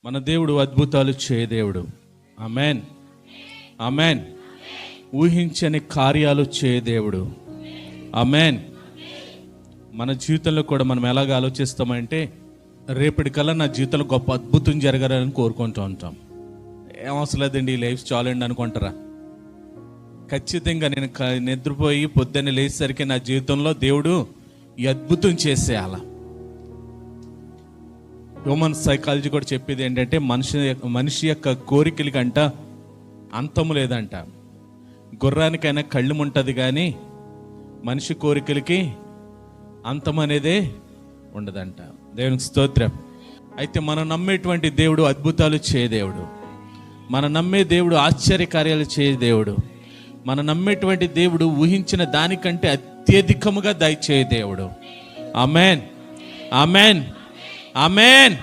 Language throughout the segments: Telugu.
మన దేవుడు అద్భుతాలు చేయ దేవుడు. Amen, amen. ఊహించని కార్యాలు చేయ దేవుడు. ఆమెన్. మన జీవితంలో కూడా మనం ఎలాగ ఆలోచిస్తామంటే, రేపటికల్లా నా జీవితంలో గొప్ప అద్భుతం జరగాలని కోరుకుంటూ ఉంటాం. ఏం అవసరం లేదండి, ఈ లైఫ్ చాలండి అనుకుంటారా? ఖచ్చితంగా నేను నిద్రపోయి పొద్దున్నే లేచేసరికి నా జీవితంలో దేవుడు ఈ అద్భుతం చేసేయాల. హ్యూమన్ సైకాలజీ కూడా చెప్పేది ఏంటంటే, మనిషి యొక్క కోరికలకంట అంతము లేదంట. గుర్రానికైనా కళ్ళు ఉంటుంది కానీ మనిషి కోరికలకి అంతం అనేదే ఉండదంట. దేవునికి స్తోత్రం. అయితే మనం నమ్మేటువంటి దేవుడు అద్భుతాలు చేయ దేవుడు. మనం నమ్మే దేవుడు ఆశ్చర్యకార్యాలు చేయ దేవుడు. మనం నమ్మేటువంటి దేవుడు ఊహించిన దానికంటే అత్యధికముగా దయచేయ దేవుడు. Amen, amen, amen.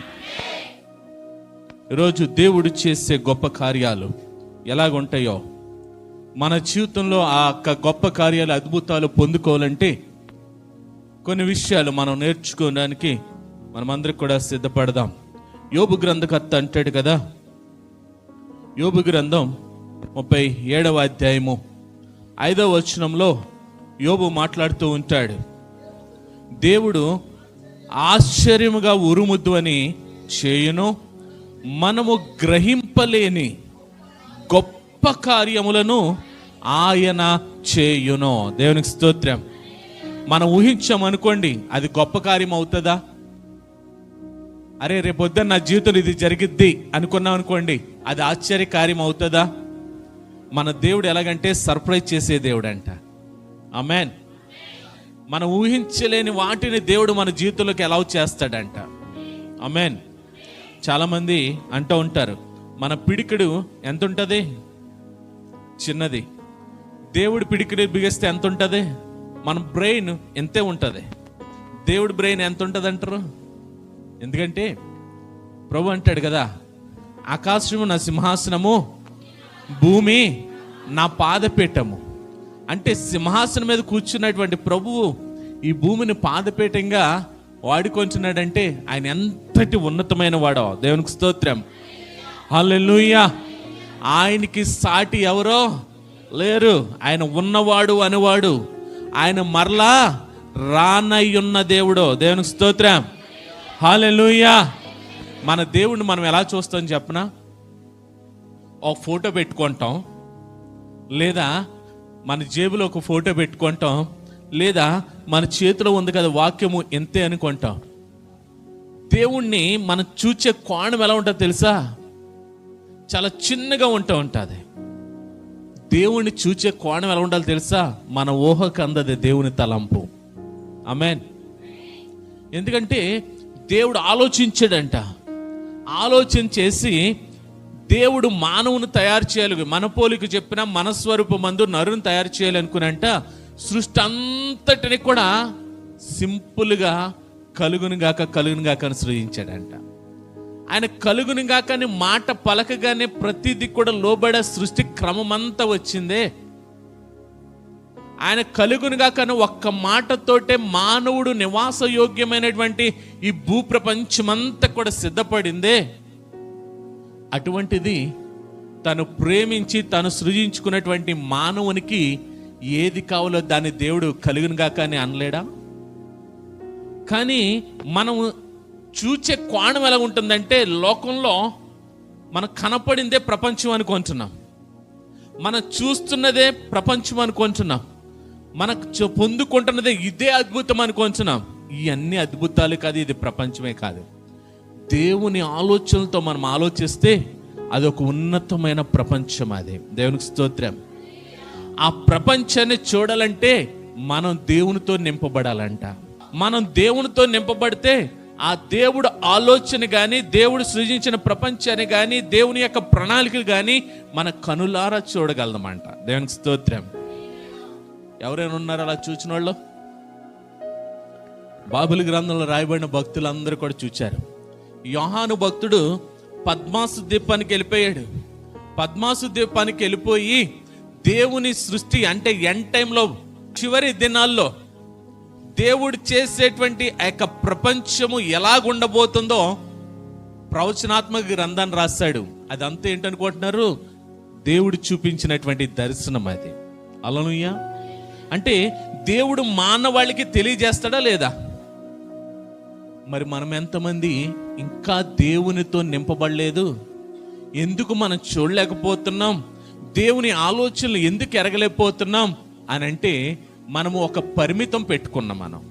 ఈరోజు దేవుడు చేసే గొప్ప కార్యాలు ఎలాగుంటాయో, మన జీవితంలో ఆ గొప్ప కార్యాలు అద్భుతాలు పొందుకోవాలంటే కొన్ని విషయాలు మనం నేర్చుకోవడానికి మనమందరికి కూడా సిద్ధపడదాం. యోబు గ్రంథకర్త అంటాడు కదా, యోబు గ్రంథం 37వ అధ్యాయము 5వ వచనంలో యోబు మాట్లాడుతూ ఉంటాడు. దేవుడు ఆశ్చర్యముగా ఉరుముద్దువని చేయును, మనము గ్రహింపలేని గొప్ప కార్యములను ఆయన చేయును. దేవునికి స్తోత్రం. మనం ఊహించామనుకోండి, అది గొప్ప కార్యం అవుతుందా? అరే రేపొద్దున నా జీవితంలో ఇది జరిగిద్ది అనుకున్నాం అనుకోండి, అది ఆశ్చర్య కార్యం అవుతుందా? మన దేవుడు ఎలాగంటే సర్ప్రైజ్ చేసే దేవుడు అంట. ఆమెన్. మనం ఊహించలేని వాటిని దేవుడు మన జీవితంలోకి ఎలా చేస్తాడంట. ఆమెన్. చాలామంది అంటూ ఉంటారు, మన పిడికిడు ఎంత ఉంటుంది? చిన్నది. దేవుడి పిడికిడు బిగిస్తే ఎంత ఉంటుంది? మన బ్రెయిన్ ఎంతే ఉంటుంది. దేవుడి బ్రెయిన్ ఎంత ఉంటుంది అంటారు? ఎందుకంటే ప్రభు అంటాడు కదా, ఆకాశము నా సింహాసనము, భూమి నా పాదపీఠము. అంటే సింహాసనం మీద కూర్చున్నటువంటి ప్రభువు ఈ భూమిని పాదపీఠంగా వాడుకొంచున్నాడంటే ఆయన ఎంతటి ఉన్నతమైన వాడో. దేవునికి స్తోత్రం. హల్లెలూయా. ఆయనకి సాటి ఎవరో లేరు. ఆయన ఉన్నవాడు అనువాడు, ఆయన మరలా రానయ్యున్న దేవుడు. దేవునికి స్తోత్రం. హల్లెలూయా. మన దేవుడిని మనం ఎలా చూస్తాం చెప్పనా? ఒక ఫోటో పెట్టుకుంటాం, లేదా మన జేబులో ఒక ఫోటో పెట్టుకుంటాం, లేదా మన చేతిలో ఉంది కదా వాక్యము ఎంతే అనుకుంటాం. దేవుణ్ణి మనం చూచే కోణం ఎలా ఉంటుందో తెలుసా? చాలా చిన్నగా ఉంటుంది. దేవుణ్ణి చూచే కోణం ఎలా ఉండాలో తెలుసా? మన ఊహకు అందది దేవుని తలంపు. ఆమెన్. ఎందుకంటే దేవుడు ఆలోచించాడంట. ఆలోచన చేసి దేవుడు మానవుని తయారు చేయాలి, మన పోలిక చెప్పిన మన స్వరూపమందు నరుని తయారు చేయాలనుకునంట. సృష్టి అంతటిని కూడా సింపుల్గా కలుగునుగాక అని సృజించాడంట. ఆయన కలుగునుగాక అని మాట పలకగానే ప్రతిదీ కూడా లోబడే సృష్టి క్రమమంతా వచ్చిందే. ఆయన కలుగునుగాక అని ఒక్క మాటతోటే మానవుడు నివాస యోగ్యమైనటువంటి ఈ భూప్రపంచమంతా కూడా సిద్ధపడిందే. అటువంటిది తను ప్రేమించి తను సృజించుకున్నటువంటి మానవునికి ఏది కావాలో దాన్ని దేవుడు కలుగునుగాక అని అనలేడా? కానీ మనం చూచే కోణం ఎలా ఉంటుందంటే, లోకంలో మనకు కనపడిందే ప్రపంచం అనుకుంటున్నాం, మనం చూస్తున్నదే ప్రపంచం అనుకుంటున్నాం, మనకు పొందుకుంటున్నదే ఇదే అద్భుతం అనుకుంటున్నాం. ఈ అన్ని అద్భుతాలు కాదు, ఇది ప్రపంచమే కాదు. దేవుని ఆలోచనలతో మనం ఆలోచిస్తే అదొక ఉన్నతమైన ప్రపంచం. అది దేవునికి స్తోత్రం. ఆ ప్రపంచాన్ని చూడాలంటే మనం దేవునితో నింపబడాలంట. మనం దేవునితో నింపబడితే ఆ దేవుడు ఆలోచన కానీ, దేవుడు సృజించిన ప్రపంచాన్ని కానీ, దేవుని యొక్క ప్రణాళికలు కానీ మన కనులారా చూడగలమంట. దేవునికి స్తోత్రం. ఎవరైనా ఉన్నారు అలా చూసిన వాళ్ళు? బైబిల్ గ్రంథంలో రాయబడిన భక్తులందరూ కూడా చూచారు. యోహాను భక్తుడు పద్మాసు ద్వీపానికి వెళ్ళిపోయాడు. పద్మాసు ద్వీపానికి వెళ్ళిపోయి దేవుని సృష్టి అంటే ఎండ్ టైంలో చివరి దినాల్లో దేవుడు చేసేటువంటి ఆ యొక్క ప్రపంచము ఎలాగుండబోతుందో ప్రవచనాత్మక గ్రంథాన్ని రాశాడు. అదంతా ఏంటనుకుంటున్నారు? దేవుడు చూపించినటువంటి దర్శనం అది. హల్లెలూయా. అంటే దేవుడు మానవాళికి తెలియజేస్తాడా లేదా? మరి మనం ఎంతమంది ఇంకా దేవునితో నింపబడలేదు? ఎందుకు మనం చూడలేకపోతున్నాం? దేవుని ఆలోచనలు ఎందుకు ఎరగలేకపోతున్నాం అని అంటే మనము ఒక పరిమితం పెట్టుకున్నాం. మనం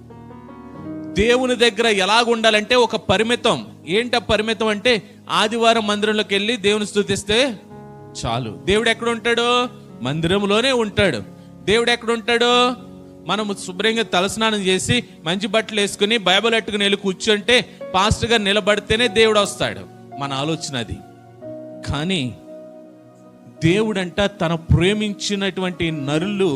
దేవుని దగ్గర ఎలాగ ఉండాలంటే ఒక పరిమితం. ఏంటి ఆ పరిమితం అంటే, ఆదివారం మందిరంలోకి వెళ్ళి దేవుని స్తుతిస్తే చాలు. దేవుడు ఎక్కడ ఉంటాడు? మందిరంలోనే ఉంటాడు. దేవుడు ఎక్కడ ఉంటాడు? మనము శుభ్రంగా తలస్నానం చేసి మంచి బట్టలు వేసుకుని బైబిల్ అట్టుకుని వెళ్ళి కూర్చుంటే, పాస్టర్ గారు నిలబడితేనే దేవుడు వస్తాడు. మన ఆలోచన అది. కానీ దేవుడంట తన ప్రేమించినటువంటి నరులు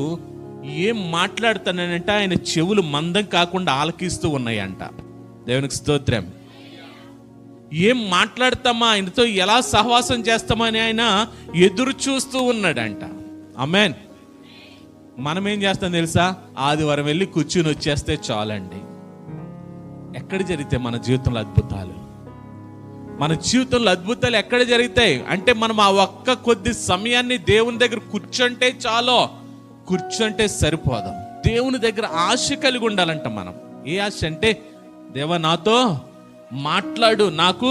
ఏం మాట్లాడుతానంటే ఆయన చెవులు మందం కాకుండా ఆలకిస్తూ ఉన్నాయంట. దేవునికి స్తోత్రం. ఏం మాట్లాడతామా, ఆయనతో ఎలా సహవాసం చేస్తామని ఆయన ఎదురు చూస్తూ ఉన్నాడంట. ఆమేన్. మనం ఏం చేస్తాం తెలుసా? ఆదివారం వెళ్ళి కూర్చుని వచ్చేస్తే చాలండి. ఎక్కడ జరిగితే మన జీవితంలో అద్భుతాలు? మన జీవితంలో అద్భుతాలు ఎక్కడ జరుగుతాయి అంటే, మనం ఆ ఒక్క కొద్ది సమయాన్ని దేవుని దగ్గర కూర్చుంటే చాలు. కూర్చుంటే సరిపోదు. దేవుని దగ్గర ఆశ కలిగి ఉండాలంట మనం. ఏ ఆశ అంటే, దేవా నాతో మాట్లాడు, నాకు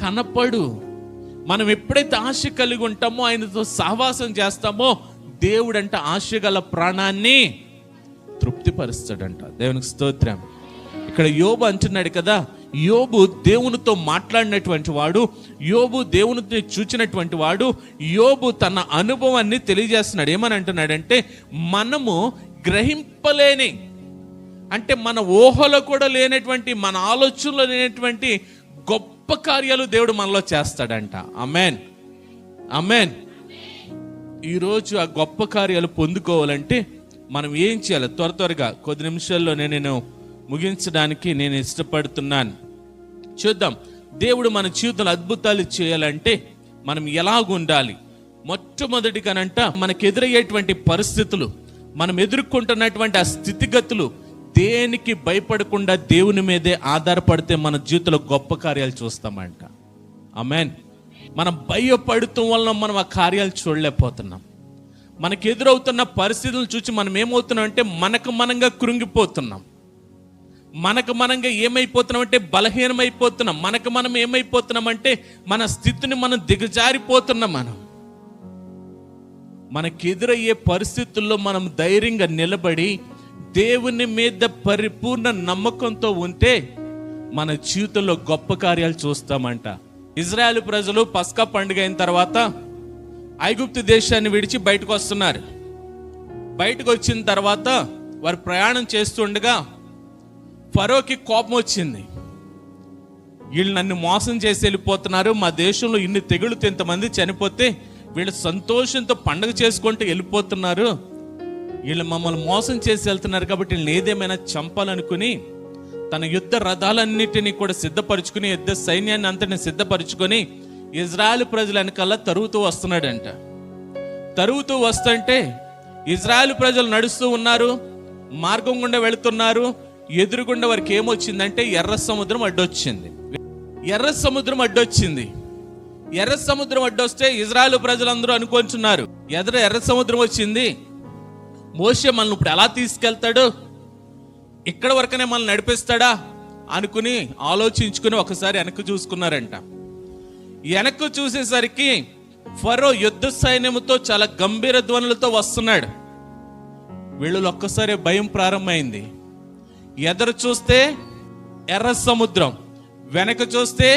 కనపడు. మనం ఎప్పుడైతే ఆశ కలిగి ఉంటామో, ఆయనతో సహవాసం చేస్తామో, దేవుడంట ఆశ గల ప్రాణాన్ని తృప్తిపరుస్తాడంట. దేవునికి స్తోత్రం. ఇక్కడ యోబు అంటున్నాడు కదా, యోబు దేవునితో మాట్లాడినటువంటి వాడు, యోబు దేవునితో చూచినటువంటి వాడు. యోబు తన అనుభవాన్ని తెలియజేస్తున్నాడు. ఏమని అంటున్నాడంటే, మనము గ్రహింపలేని, అంటే మన ఊహలో కూడా లేనటువంటి, మన ఆలోచనలో లేనటువంటి గొప్ప కార్యాలు దేవుడు మనలో చేస్తాడంట. ఆమేన్, ఆమేన్. ఈరోజు ఆ గొప్ప కార్యాలు పొందుకోవాలంటే మనం ఏం చేయాలి? త్వరగా కొద్ది నిమిషాల్లో నేను ముగించడానికి నేను ఇష్టపడుతున్నాను. చూద్దాం, దేవుడు మన జీవితంలో అద్భుతాలు చేయాలంటే మనం ఎలాగుండాలి? మొట్టమొదటిగానంట, మనకు ఎదురయ్యేటువంటి పరిస్థితులు, మనం ఎదుర్కొంటున్నటువంటి ఆ స్థితిగతులు, దేనికి భయపడకుండా దేవుని మీదే ఆధారపడితే మన జీవితంలో గొప్ప కార్యాలు చూస్తామంట. ఆమేన్. మనం భయపడటం వలన మనం ఆ కార్యాలు చూడలేకపోతున్నాం. మనకు ఎదురవుతున్న పరిస్థితులను చూసి మనం ఏమవుతున్నాం అంటే, మనకు మనంగా కృంగిపోతున్నాం. మనకు మనంగా ఏమైపోతున్నాం అంటే బలహీనమైపోతున్నాం. మనకు మనం ఏమైపోతున్నాం అంటే మన స్థితిని మనం దిగజారిపోతున్నాం. మనకు ఎదురయ్యే పరిస్థితుల్లో మనం ధైర్యంగా నిలబడి దేవుని మీద పరిపూర్ణ నమ్మకంతో ఉంటే మన జీవితంలో గొప్ప కార్యాలు చూస్తామంట. ఇజ్రాయేలు ప్రజలు పస్కా పండుగ అయిన తర్వాత ఐగుప్తు దేశాన్ని విడిచి బయటకు వస్తున్నారు. బయటకు వచ్చిన తర్వాత వారు ప్రయాణం చేస్తుండగా ఫరోకి కోపం వచ్చింది. వీళ్ళు నన్ను మోసం చేసి వెళ్ళిపోతున్నారు, మా దేశంలో ఇన్ని తెగుళ్ళతో ఇంతమంది చనిపోతే వీళ్ళు సంతోషంతో పండుగ చేసుకుంటూ వెళ్ళిపోతున్నారు, వీళ్ళు మమ్మల్ని మోసం చేసి వెళ్తున్నారు కాబట్టి వీళ్ళని ఏదేమైనా చంపాలనుకుని తన యుద్ధ రథాలన్నిటినీ కూడా సిద్ధపరచుకుని, యుద్ధ సైన్యాన్ని అంతటిని సిద్ధపరచుకొని ఇజ్రాయెల్ ప్రజల వెనకాల తరుగుతూ వస్తున్నాడంట. తరుగుతూ వస్తుంటే ఇజ్రాయెల్ ప్రజలు నడుస్తూ ఉన్నారు, మార్గం గుండా వెళుతున్నారు. ఎదురుగుండా వారికి ఏమొచ్చిందంటే ఎర్ర సముద్రం అడ్డొచ్చింది. ఎర్ర సముద్రం అడ్డొచ్చింది. ఎర్ర సముద్రం అడ్డొస్తే ఇజ్రాయెల్ ప్రజలందరూ అనుకుంటున్నారు, ఎర్ర సముద్రం వచ్చింది, మోషే మనల్ని ఇప్పుడు ఎలా తీసుకెళ్తాడు, ఇక్కడ వరకనే మనల్ని నడిపిస్తాడా అనుకుని ఆలోచించుకుని ఒకసారి వెనక్కి చూసుకున్నారంట. వెనక్కు చూసేసరికి ఫరో యుద్ధ సైన్యముతో చాలా గంభీర ధ్వనులతో వస్తున్నాడు. వీళ్ళు ఒక్కసారి భయం ప్రారంభమైంది. ఎదురు చూస్తే ఎర్ర సముద్రం, వెనక చూస్తే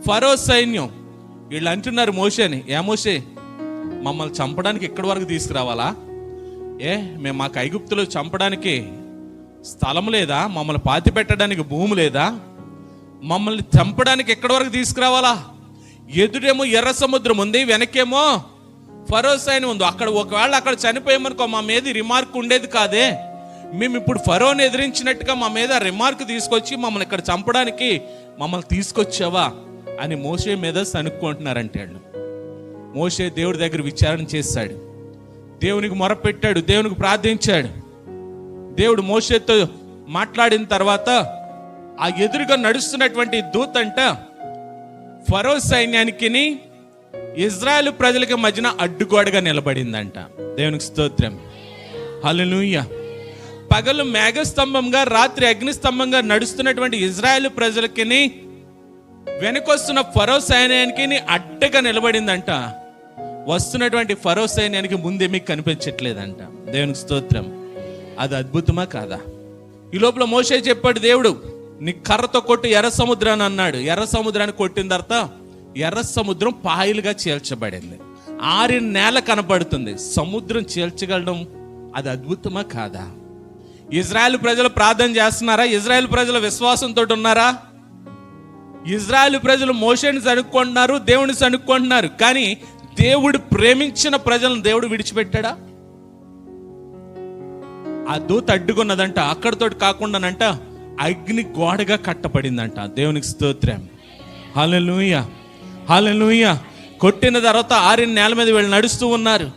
ఫరో సైన్యం. వీళ్ళు అంటున్నారు మోషేని, ఏ మోషే మమ్మల్ని చంపడానికి ఎక్కడి వరకు తీసుకురావాలా? మేము మాకు ఐగుప్తులో చంపడానికి స్థలం లేదా? మమ్మల్ని పాతి పెట్టడానికి భూమి లేదా? మమ్మల్ని చంపడానికి ఎక్కడి వరకు తీసుకురావాలా? ఎదురేమో ఎర్ర సముద్రం ఉంది, వెనకేమో ఫరో సైన్యం ఉంది. ఒకవేళ అక్కడ చనిపోయామనుకో మా మీద రిమార్క్ ఉండేది కాదే. మేము ఇప్పుడు ఫరోని ఎదిరించినట్టుగా మా మీద రిమార్క్ తీసుకొచ్చి మమ్మల్ని ఇక్కడ చంపడానికి మమ్మల్ని తీసుకొచ్చావా అని మోషే మీద సనుక్కుంటున్నారంటే వాళ్ళు. మోషే దేవుడి దగ్గర విచారణ చేశాడు, దేవునికి మొరపెట్టాడు, దేవునికి ప్రార్థించాడు. దేవుడు మోషేతో మాట్లాడిన తర్వాత ఆ ఎదురుగా నడుస్తున్నటువంటి దూత అంట ఫరో సైన్యానికి ఇజ్రాయెల్ ప్రజలకి మధ్యన అడ్డుగోడగా నిలబడిందంట. దేవునికి స్తోత్రం, హల్లెలూయా. పగలు మేఘస్తంభంగా, రాత్రి అగ్నిస్తంభంగా నడుస్తున్నటువంటి ఇజ్రాయెల్ ప్రజలకి వెనకొస్తున్న ఫరో సైన్యానికి అడ్డగా నిలబడిందంట. వస్తున్నటువంటి ఫరో సైన్యానికి ముందేమీ కనిపించట్లేదంట. దేవునికి స్తోత్రం. అది అద్భుతమా కాదా? ఈ లోపల మోషే చెప్పాడు, దేవుడు నీ కర్రతో కొట్టు ఎర్ర సముద్రాన్ని అన్నాడు. ఎర్ర సముద్రాన్ని కొట్టిన తర్వాత ఎర్ర సముద్రం పాయలుగా చీల్చబడింది. 6 నేల కనపడుతుంది. సముద్రం చీల్చగలడం అది అద్భుతమా కాదా? ఇజ్రాయెల్ ప్రజలు ప్రార్థన చేస్తున్నారా? ఇజ్రాయెల్ ప్రజల విశ్వాసంతో ఉన్నారా? ఇజ్రాయెల్ ప్రజలు మోషేని సనుక్కుంటున్నారు, దేవుని సనుక్కుంటున్నారు. కానీ దేవుడు ప్రేమించిన ప్రజలను దేవుడు విడిచిపెట్టాడా? ఆ దూత అడ్డుకున్నదంట. అక్కడితోటి కాకుండానంట అగ్ని గోడగా కట్టబడిందంట. దేవునికి స్తోత్రం, హల్లెలూయా, హల్లెలూయా. కొట్టిన తర్వాత 6 నేల మీద వీళ్ళు నడుస్తూ ఉన్నారు.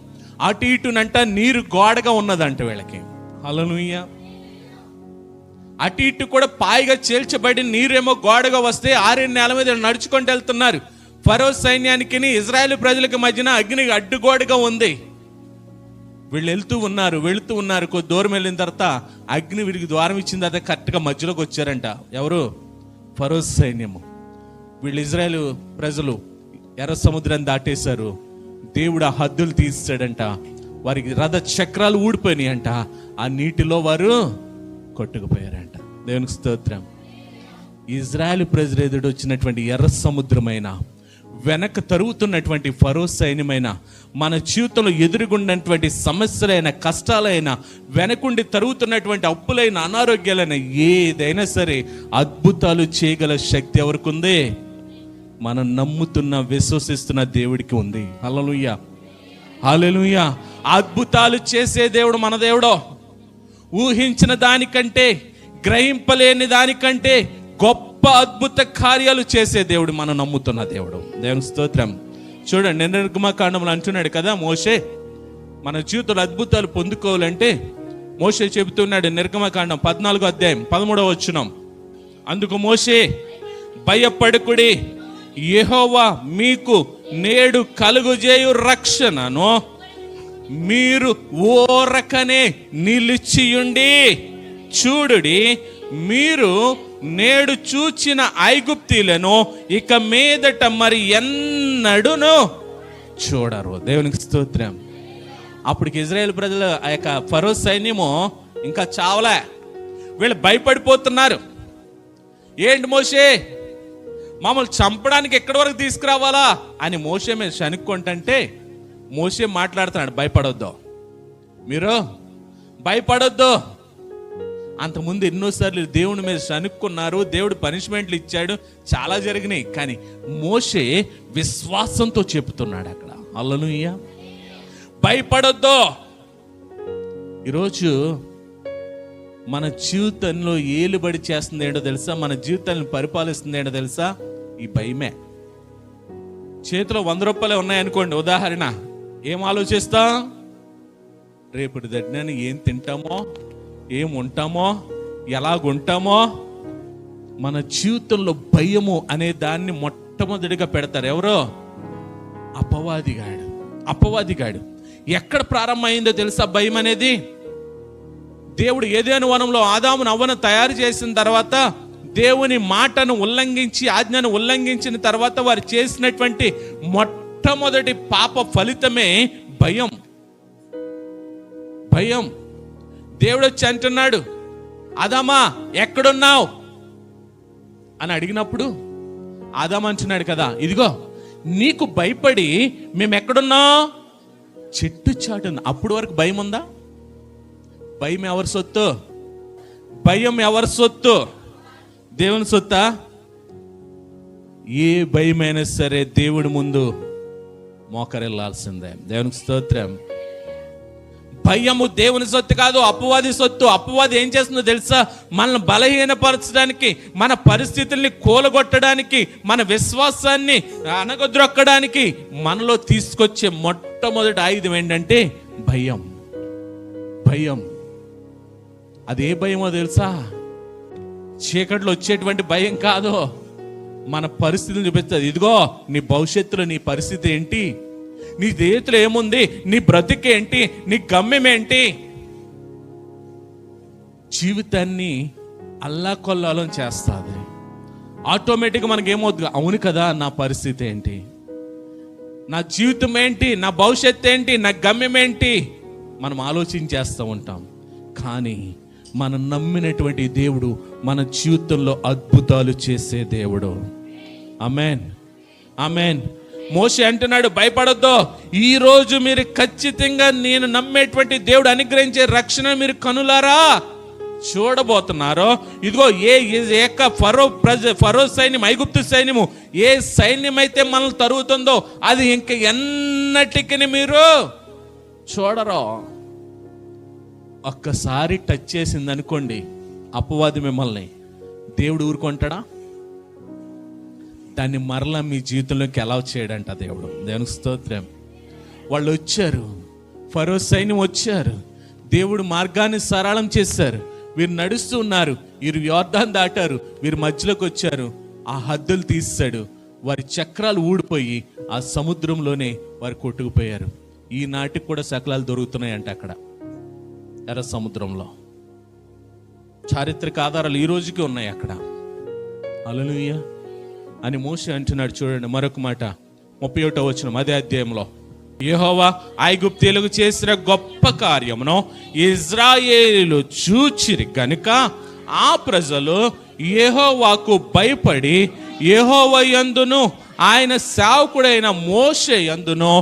అటు ఇటునంట నీరు గోడగా ఉన్నదంట వీళ్ళకి. హల్లెలూయా. అటు ఇటు కూడా పాయిగా చీల్చబడి నీరేమో గోడగా వస్తే 6 నేల మీద నడుచుకుంటూ వెళ్తున్నారు. ఫరో సైన్యానికి ఇజ్రాయెల్ ప్రజలకు మధ్యన అగ్ని అడ్డుగోడగా ఉంది. వీళ్ళు వెళుతూ ఉన్నారు. కొద్ది దూరం వెళ్ళిన తర్వాత అగ్ని వీడికి ద్వారం ఇచ్చిన తర్వాత కరెక్ట్గా మధ్యలోకి వచ్చారంట. ఎవరు? ఫరో సైన్యము. వీళ్ళు ఇజ్రాయెల్ ప్రజలు ఎర్ర సముద్రాన్ని దాటేశారు. దేవుడు ఆ హద్దులు తీస్తాడంట. వారికి రథ చక్రాలు ఊడిపోయినాయి అంట. ఆ నీటిలో వారు కొట్టుకుపోయారంట. దేవునికి స్తోత్రం. ఇజ్రాయెల్ ప్రజలు ఎదుడు వచ్చినటువంటి ఎర్ర సముద్రమైన, వెనక తరుగుతున్నటువంటి ఫరో సైన్యమైన, మన జీవితంలో ఎదురుగున్నటువంటి సమస్యలైన, కష్టాలైన, వెనకుండి తరుగుతున్నటువంటి అప్పులైన, అనారోగ్యాలైన, ఏదైనా సరే అద్భుతాలు చేయగల శక్తి ఎవరికి ఉంది? మనం నమ్ముతున్న, విశ్వసిస్తున్న దేవుడికి ఉంది. హల్లెలూయా, హల్లెలూయా. అద్భుతాలు చేసే దేవుడు మన దేవుడు. ఊహించిన దానికంటే, గ్రహింపలేని దానికంటే గొప్ప అద్భుత కార్యాలు చేసే దేవుడు మనం నమ్ముతున్న దేవుడు. దేవుని స్తోత్రం. చూడండి, నిర్గమకాండంలో అంటున్నాడు కదా మోషే, మన జీవితంలో అద్భుతాలు పొందుకోవాలంటే మోషే చెబుతున్నాడు. నిర్గమకాండం 14వ అధ్యాయం 13వ వచనం. అందుకు మోషే, భయపడకుడి, యెహోవా మీకు నేడు కలుగుజేయు రక్షణను మీరు ఓరకనే నిలిచియుండి చూడుడి. మీరు నేడు చూచిన ఐగుప్తీలను ఇక మీదట మరి ఎన్నడూను చూడరు. దేవునికి స్తోత్రం. అప్పటికి ఇజ్రాయెల్ ప్రజలు, ఆ యొక్క ఫరో సైన్యము ఇంకా చావలే. వీళ్ళు భయపడిపోతున్నారు. ఏంటి మోషే, మమ్మల్ని చంపడానికి ఎక్కడి వరకు తీసుకురావాలా అని మోషే మీద శనుక్కుంటే మోషే మాట్లాడుతున్నాడు, భయపడొద్దు, మీరు భయపడొద్దు. అంతకుముందు ఎన్నోసార్లు దేవుని మీద శనుక్కున్నారు, దేవుడు పనిష్మెంట్లు ఇచ్చాడు, చాలా జరిగినాయి. కానీ మోషే విశ్వాసంతో చెప్తున్నాడు అక్కడ. హల్లెలూయా. భయపడొద్దు. ఈరోజు మన జీవితంలో ఏలుబడి చేస్తుంది ఏంటో తెలుసా? మన జీవితాన్ని పరిపాలిస్తుంది ఏంటో తెలుసా? ఈ భయమే. చేతిలో 100 రూపాయలు ఉన్నాయనుకోండి, ఉదాహరణ, ఏం ఆలోచిస్తాం? రేపటి దడ్డిన ఏం తింటామో, ఏం ఉంటామో, ఎలాగుంటామో. మన జీవితంలో భయము అనే దాన్ని మొట్టమొదటిగా పెడతారు. ఎవరో? అపవాదిగాడు. ఎక్కడ ప్రారంభమైందో తెలుసా భయం అనేది? దేవుడు ఏదైనా వనంలో ఆదామును అవ్వను తయారు చేసిన తర్వాత, దేవుని మాటను ఉల్లంఘించి, ఆజ్ఞను ఉల్లంఘించిన తర్వాత వారు చేసినటువంటి మొట్టమొదటి పాప ఫలితమే భయం. దేవుడు వచ్చి అంటున్నాడు, ఆదామా ఎక్కడున్నావు అని అడిగినప్పుడు ఆదాము అంటున్నాడు కదా, ఇదిగో నీకు భయపడి మేము ఎక్కడున్నాం? చెట్టు చాటున. అప్పుడు వరకు భయం ఉందా? భయం ఎవరి సొత్తు? భయం ఎవరి సొత్తు? దేవుని సొత్తా? ఏ భయమైనా సరే దేవుడి ముందు మోకరిల్లాల్సిందే. దేవునికి స్తోత్రం. భయము దేవుని సొత్తు కాదు, అపవాది సొత్తు. అపవాది ఏం చేస్తుందో తెలుసా? మనల్ని బలహీనపరచడానికి, మన పరిస్థితుల్ని కూలగొట్టడానికి, మన విశ్వాసాన్ని అణగద్రొక్కడానికి మనలో తీసుకొచ్చే మొట్టమొదటి ఆయుధం ఏంటంటే భయం. అదే భయమో తెలుసా? చీకట్లో వచ్చేటువంటి భయం కాదు, మన పరిస్థితిని చూపిస్తుంది. ఇదిగో నీ భవిష్యత్తులో నీ పరిస్థితి ఏంటి, నీ చేతిలో ఏముంది, నీ బ్రతికేంటి, నీ గమ్యం ఏంటి. జీవితాన్ని అల్లాకొల్లాలం చేస్తుంది. ఆటోమేటిక్గా మనకేమవుతుంది, అవును కదా నా పరిస్థితి ఏంటి, నా జీవితం ఏంటి, నా భవిష్యత్తు ఏంటి, నా గమ్యం ఏంటి మనం ఆలోచించేస్తూ ఉంటాం. కానీ మనం నమ్మినటువంటి దేవుడు మన జీవితంలో అద్భుతాలు చేసే దేవుడు. ఆమేన్, ఆమేన్. మోషే అంటున్నాడు, భయపడొద్దు, ఈ రోజు మీరు ఖచ్చితంగా నేను నమ్మేటువంటి దేవుడు అనుగ్రహించే రక్షణ మీరు కనులారా చూడబోతున్నారు. ఇదిగో ఫరో సైన్యం, ఐగుప్తు సైన్యము, ఏ సైన్యం అయితే మనల్ని తరుగుతుందో అది ఇంక ఎన్నటికి మీరు చూడరు. ఒక్కసారి టచ్ చేసింది అనుకోండి అపవాది మిమ్మల్ని, దేవుడు ఊరుకుంటాడా? దాన్ని మరలా మీ జీవితంలోకి ఎలా చేయడంట దేవుడు. దేవునికి స్తోత్రం. వాళ్ళు వచ్చారు, ఫరో సైన్యం వచ్చారు, దేవుడు మార్గాన్ని సరళం చేశారు. వీరు నడుస్తూ ఉన్నారు, వీరు యోర్దాను దాటారు, వీరు మధ్యలోకి వచ్చారు, ఆ హద్దులు తీసాడు, వారి చక్రాలు ఊడిపోయి ఆ సముద్రంలోనే వారు కొట్టుకుపోయారు. ఈనాటికి కూడా శకలాలు దొరుకుతున్నాయంట అక్కడ ఎర్ర సముద్రంలో. చారిత్రక ఆధారాలు ఈ రోజుకి ఉన్నాయి అక్కడ. హల్లెలూయా అని మోషే అంటున్నాడు. చూడండి మరొక మాట, 31వ వచనం అదే అధ్యాయంలో, యెహోవా ఐగుప్తీయులకు చేసిన గొప్ప కార్యమును ఇజ్రాయేలీయులు చూచిరి గనుక ఆ ప్రజలు యెహోవాకు భయపడి యెహోవా యందును ఆయన సేవకుడైన మోషే యందును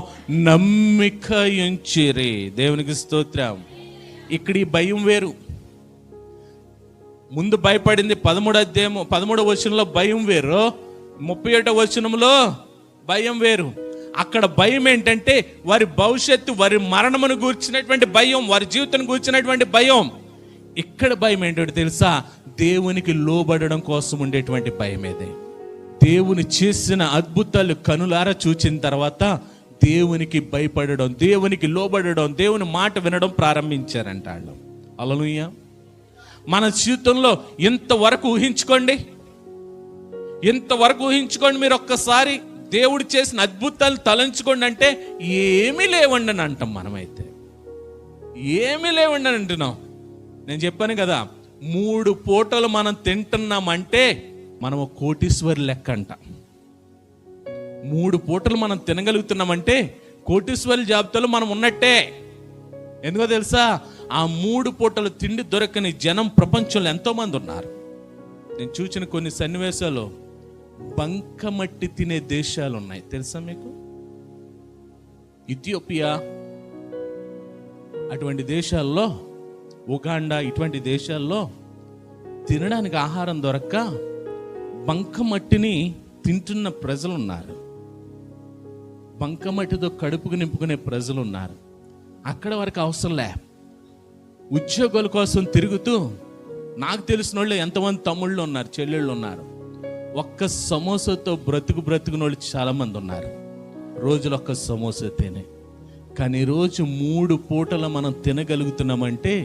నమ్మిక ఉంచిరి. దేవునికి స్తోత్రం. ఇక్కడ ఈ భయం వేరు. ముందు భయపడింది 13వ వచనంలో భయం వేరు, 31వ వచనంలో భయం వేరు. అక్కడ భయం ఏంటంటే వారి భవిష్యత్తు, వారి మరణమును గూర్చినటువంటి భయం, వారి జీవితం గూర్చినటువంటి భయం. ఇక్కడ భయం ఏంటంటే తెలుసా, దేవునికి లోబడడం కోసం ఉండేటువంటి భయం. ఏదే దేవుని చేసిన అద్భుతాలు కనులారా చూచిన తర్వాత దేవునికి భయపడడం, దేవునికి లోబడడం, దేవుని మాట వినడం ప్రారంభించారంట వాళ్ళు. హల్లెలూయా. మన జీవితంలో ఇంతవరకు ఊహించుకోండి, మీరు ఒక్కసారి దేవుడు చేసిన అద్భుతాలు తలంచుకోండి అంటే ఏమీ లేవండి అని అంటాం. మనమైతే ఏమీ లేవండి అని అంటున్నాం. నేను చెప్పాను కదా, 3 పూటలు మనం తింటున్నామంటే మనం కోటీశ్వరి లెక్క అంట. 3 పూటలు మనం తినగలుగుతున్నామంటే కోటీశ్వరి జాబితాలో మనం ఉన్నట్టే. ఎందుకో తెలుసా, ఆ 3 పూటలు తిండి దొరకని జనం ప్రపంచంలో ఎంతోమంది ఉన్నారు. నేను చూసిన కొన్ని సన్నివేశాలు బంకమట్టి తినే దేశాలు ఉన్నాయి, తెలుసా మీకు? ఇథియోపియా అటువంటి దేశాల్లో, ఉగాండా ఇటువంటి దేశాల్లో తినడానికి ఆహారం దొరక్క బంకమట్టిని తింటున్న ప్రజలు ఉన్నారు. బంకమట్టితో కడుపుకు నింపుకునే ప్రజలు ఉన్నారు. అక్కడ వరకు అవసరంలే, ఉద్యోగాల కోసం తిరుగుతూ, నాకు తెలిసిన వాళ్ళు ఎంతమంది తమ్ముళ్ళు ఉన్నారు, చెల్లెళ్ళు ఉన్నారు, ఒక్క సమోసాతో బ్రతుకున్న వాళ్ళు చాలామంది ఉన్నారు. రోజులు ఒక్క సమోసా తినే, కానీ రోజు 3 పూటలు మనం తినగలుగుతున్నామంటే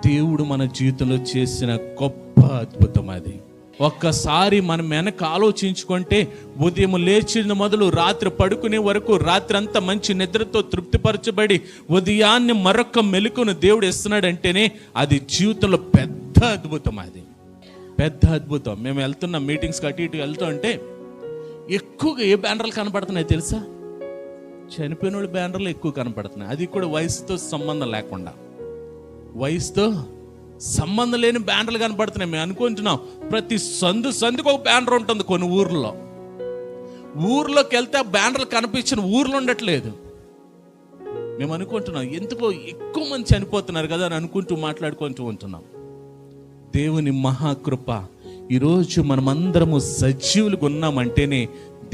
దేవుడు మన జీవితంలో చేసిన గొప్ప అద్భుతం అది. ఒక్కసారి మనం వెనక ఆలోచించుకుంటే, ఉదయం లేచిన మొదలు రాత్రి పడుకునే వరకు, రాత్రి అంతా మంచి నిద్రతో తృప్తిపరచబడి ఉదయాన్ని మరొక మెలుకును దేవుడు ఇస్తున్నాడంటేనే అది జీవితంలో పెద్ద అద్భుతం. అది పెద్ద అద్భుతం. మేము వెళ్తున్న మీటింగ్స్కి అటు ఇటు వెళ్తూ అంటే ఎక్కువగా ఏ బ్యానర్లు కనపడుతున్నాయి తెలుసా? చనిపోయిన వాళ్ళు బ్యానర్లు ఎక్కువ కనపడుతున్నాయి. అది కూడా వయసుతో సంబంధం లేకుండా, వయసుతో సంబంధం లేని బ్యానర్లు కనపడుతున్నాయి. మేము అనుకుంటున్నాం ప్రతి సందుకు ఒక బ్యానర్ ఉంటుంది. కొన్ని ఊర్లోకి వెళ్తే ఆ బ్యానర్లు కనిపించిన ఊర్లో ఉండట్లేదు. మేము అనుకుంటున్నాం ఎందుకో ఎక్కువ మంది చనిపోతున్నారు కదా అని అనుకుంటూ మాట్లాడుకుంటూ ఉంటున్నాం. దేవుని మహాకృప, ఈరోజు మనమందరము సజీవులుగా ఉన్నామంటేనే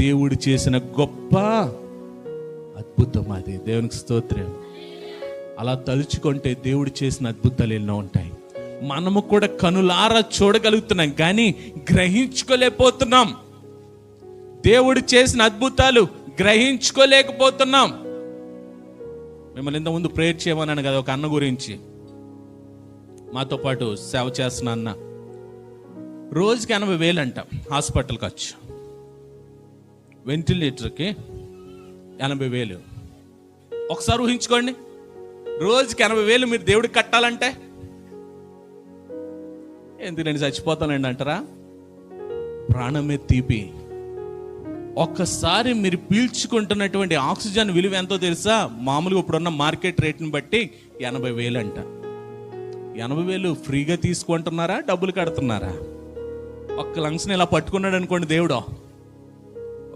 దేవుడు చేసిన గొప్ప అద్భుతం అది. దేవునికి స్తోత్రం. అలా తలుచుకుంటే దేవుడు చేసిన అద్భుతాలు ఎన్నో ఉంటాయి. మనము కూడా కనులారా చూడగలుగుతున్నాం కానీ గ్రహించుకోలేకపోతున్నాం. దేవుడు చేసిన అద్భుతాలు గ్రహించుకోలేకపోతున్నాం. మిమ్మల్ని ఇంతకుముందు ప్రేయర్ చేయమన్నాను కదా, ఒక అన్న గురించి, మాతో పాటు సేవ చేస్తున్న అన్న. రోజుకి 80,000 అంట హాస్పిటల్ ఖర్చు. వెంటిలేటర్కి 80,000. ఒకసారి ఊహించుకోండి, రోజుకి 80,000 మీరు దేవుడికి కట్టాలంటే ఎందుకు నేను చచ్చిపోతానండి అంటారా? ప్రాణమే తీపి. ఒక్కసారి మీరు పీల్చుకుంటున్నటువంటి ఆక్సిజన్ విలువ ఎంతో తెలుసా? మామూలుగా ఇప్పుడున్న మార్కెట్ రేట్ని బట్టి 80,000 అంట. 80,000 ఫ్రీగా తీసుకుంటున్నారా, డబ్బులు కడుతున్నారా? ఒక్క లంగ్స్ని ఇలా పట్టుకున్నాడు అనుకోండి దేవుడు,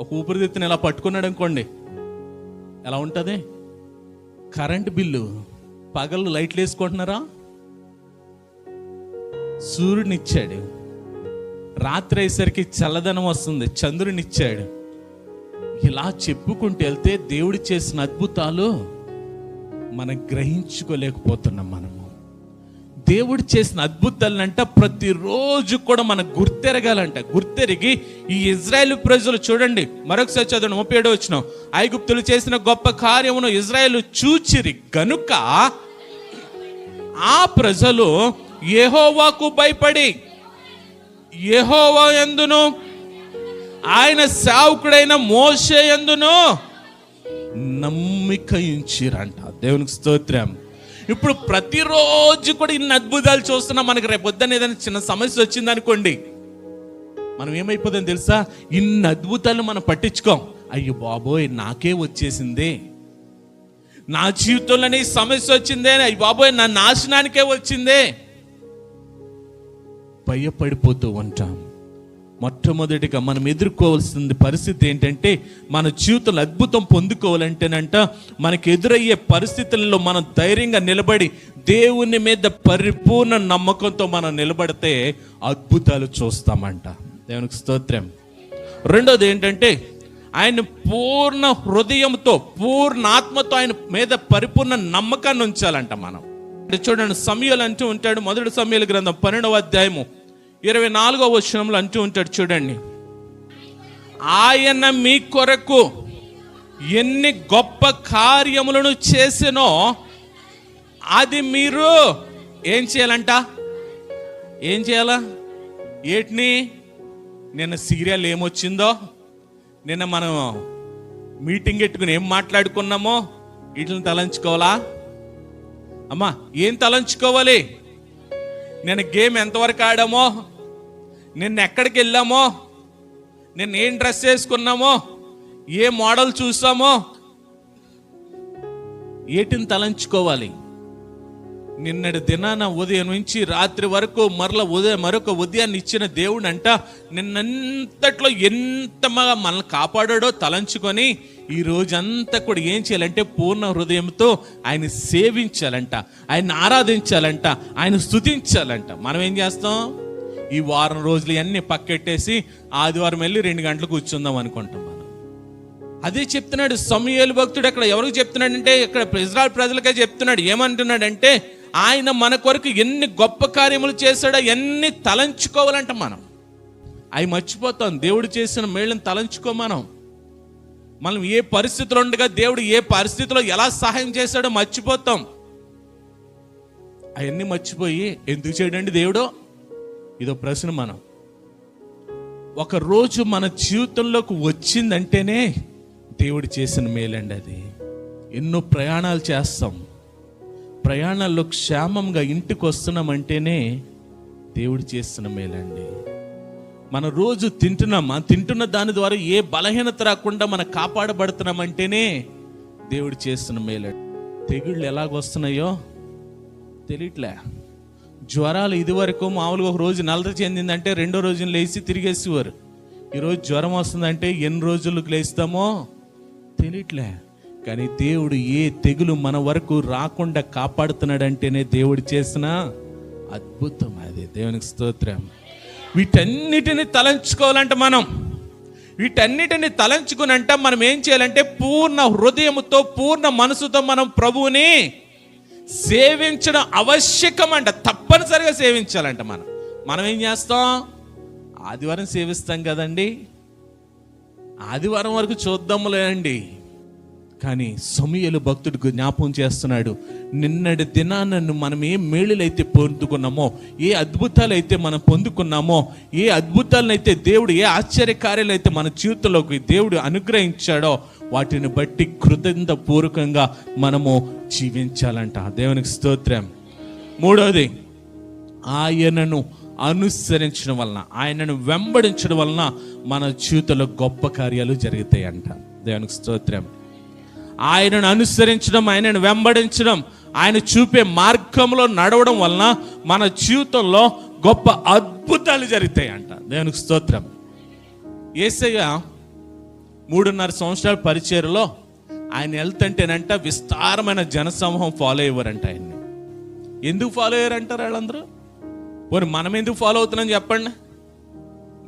ఒక ఊపిరితిత్తుని ఇలా పట్టుకున్నాడు అనుకోండి, ఎలా ఉంటుంది? కరెంటు బిల్లు పగలు లైట్లు వేసుకుంటున్నారా? సూర్యునిచ్చాడు, రాత్రి అయ్యేసరికి చల్లదనం వస్తుంది, చంద్రునిచ్చాడు. ఇలా చెప్పుకుంటూ వెళ్తే దేవుడు చేసిన అద్భుతాలు మనం గ్రహించుకోలేకపోతున్నాం. మనము దేవుడు చేసిన అద్భుతాలంట ప్రతిరోజు కూడా మనం గుర్తెరగాలంట. గుర్తెరిగి ఈ ఇజ్రాయేలు ప్రజలు చూడండి, మరొకసారి చదవండి 37వ వచనం. ఐగుప్తులు చేసిన గొప్ప కార్యమును ఇజ్రాయేలు చూచిరి గనుక ఆ ప్రజలు యెహోవాకు భయపడి యెహోవా యందును ఆయన సేవకుడైన మోషే యందును నమ్మిక ఉంచిరంట. దేవునికి స్తోత్రం. ఇప్పుడు ప్రతిరోజు కూడా ఇన్ని అద్భుతాలు చూస్తున్నా, మనకి రేపు పొద్దున్న ఏదైనా చిన్న సమస్య వచ్చింది అనుకోండి, మనం ఏమైపోతుందో తెలుసా? ఇన్ని అద్భుతాలు మనం పట్టించుకోం. అయ్యో బాబోయ్ నాకే వచ్చేసిందే, నా జీవితంలోనే ఈ సమస్య వచ్చిందే, అయ్యి బాబోయ్ నా నాశనానికే వచ్చిందే, భయపడిపోతూ ఉంటాం. మొట్టమొదటిగా మనం ఎదుర్కోవాల్సిన పరిస్థితి ఏంటంటే, మన జీవితంలో అద్భుతం పొందుకోవాలంటేనంట మనకి ఎదురయ్యే పరిస్థితుల్లో మనం ధైర్యంగా నిలబడి దేవుని మీద పరిపూర్ణ నమ్మకంతో మనం నిలబడితే అద్భుతాలు చూస్తామంట. దేవునికి స్తోత్రం. రెండోది ఏంటంటే, ఆయన పూర్ణ హృదయంతో పూర్ణ ఆత్మతో ఆయన మీద పరిపూర్ణ నమ్మకాన్ని ఉంచాలంట. మనం చూడండి, సమూయేలు అంటూ ఉంటాడు, 1 సమూయేలు గ్రంథం 12వ అధ్యాయము 24వ వచనంలో అంటూ ఉంటాడు చూడండి, ఆయన మీ కొరకు ఎన్ని గొప్ప కార్యములను చేసినో అది మీరు ఏం చేయాలంట? ఏం చేయాలా? ఏటిని? నిన్న సీరియల్ ఏమొచ్చిందో, నిన్న మనం మీటింగ్ పెట్టుకుని ఏం మాట్లాడుకున్నామో వీటిని తలంచుకోవాలా? అమ్మా ఏం తలంచుకోవాలి? నేను గేమ్ ఎంతవరకు ఆడామో, నిన్న ఎక్కడికి వెళ్ళామో, నిన్న ఏం డ్రెస్ వేసుకున్నామో, ఏ మోడల్ చూసామో, ఏటిని తలంచుకోవాలి? నిన్నటి దినాన ఉదయం నుంచి రాత్రి వరకు మరొక ఉదయాన్ని ఇచ్చిన దేవుడు అంట నిన్నంతట్లో ఎంత మనల్ని కాపాడాడో తలంచుకొని ఈ రోజంతా కూడా ఏం చేయాలంటే పూర్ణ హృదయంతో ఆయన సేవించాలంట, ఆయన ఆరాధించాలంట, ఆయన స్తుతించాలంట. మనం ఏం చేస్తాం? ఈ వారం రోజులు అన్నీ పక్కెట్టేసి ఆదివారం వెళ్ళి 2 గంటలు కూర్చుందాం అనుకుంటాం. మనం అదే చెప్తున్నాడు సమూయేలు భక్తుడు. అక్కడ ఎవరికి చెప్తున్నాడంటే, ఇక్కడ ఇజ్రాయెల్ ప్రజలకే చెప్తున్నాడు. ఏమంటున్నాడంటే, ఆయన మన కొరకు ఎన్ని గొప్ప కార్యములు చేశాడో ఎన్ని తలంచుకోవాలంట. మనం అవి మర్చిపోతాం. దేవుడు చేసిన మేళ్ళని తలంచుకో. మనం ఏ పరిస్థితిలో ఉండగా దేవుడు ఏ పరిస్థితిలో ఎలా సహాయం చేశాడో మర్చిపోతాం. అవన్నీ మర్చిపోయి ఎందుకు చేయడండి దేవుడు? ఇదో ప్రశ్న. మనం ఒక రోజు మన జీవితంలోకి వచ్చిందంటేనే దేవుడు చేసిన మేలండి అది. ఎన్నో ప్రయాణాలు చేస్తాం, ప్రయాణాల్లో క్షేమంగా ఇంటికి వస్తున్నామంటేనే దేవుడు చేసిన మేలండి. మన రోజు తింటున్న దాని ద్వారా ఏ బలహీనత రాకుండా మనం కాపాడబడుతున్నామంటేనే దేవుడు చేసిన మేలండి. తెగుళ్ళు ఎలాగొస్తున్నాయో తెలియట్లే. జ్వరాలు ఇదివరకు మామూలుగా ఒక రోజు నలత చెందిందంటే 2వ రోజున లేచి తిరిగేసేవారు. ఈరోజు జ్వరం వస్తుందంటే ఎన్ని రోజులకు లేస్తామో తెలియట్లే. కానీ దేవుడు ఏ తెగులు మన వరకు రాకుండా కాపాడుతున్నాడంటేనే దేవుడు చేసిన అద్భుతం అది. దేవునికి స్తోత్రం. వీటన్నిటిని తలంచుకోవాలంటే వీటన్నిటిని తలంచుకునంట మనం ఏం చేయాలంటే పూర్ణ హృదయముతో పూర్ణ మనసుతో మనం ప్రభువుని సేవించడం ఆవశ్యకం అంట. తప్పనిసరిగా సేవించాలంట. మనం ఏం చేస్తాం? ఆదివారం సేవిస్తాం కదండి, ఆదివారం వరకు చూద్దాములేండి. కానీ సమూయేలు భక్తుడికి జ్ఞాపకం చేస్తున్నాడు, నిన్నటి దినాన్ని మనం ఏ మేలులైతే పొందుకున్నామో, ఏ అద్భుతాలు అయితే మనం పొందుకున్నామో, ఏ అద్భుతాలనైతే దేవుడు, ఏ ఆశ్చర్యకార్యాలు అయితే మన జీవితంలోకి దేవుడు అనుగ్రహించాడో వాటిని బట్టి కృతజ్ఞతాపూర్వకంగా మనము జీవించాలంట. దేవునికి స్తోత్రం. మూడవది, ఆయనను అనుసరించడం వలన, ఆయనను వెంబడించడం వలన మన జీవితంలో గొప్ప కార్యాలు జరుగుతాయి అంట. దేవునికి స్తోత్రం. ఆయనను అనుసరించడం, ఆయనను వెంబడించడం, ఆయన చూపే మార్గంలో నడవడం వలన మన జీవితంలో గొప్ప అద్భుతాలు జరుగుతాయి అంట. దేవునికి స్తోత్రం. యేసయ్య 3.5 సంవత్సరాల పరిచర్యలో ఆయన వెళ్తుంటేనంట విస్తారమైన జనసమూహం ఫాలో అయ్యేవారంట ఆయన్ని. ఎందుకు ఫాలో అయ్యారంటారు వాళ్ళందరూ? పోనీ మనం ఎందుకు ఫాలో అవుతున్నాం చెప్పండి?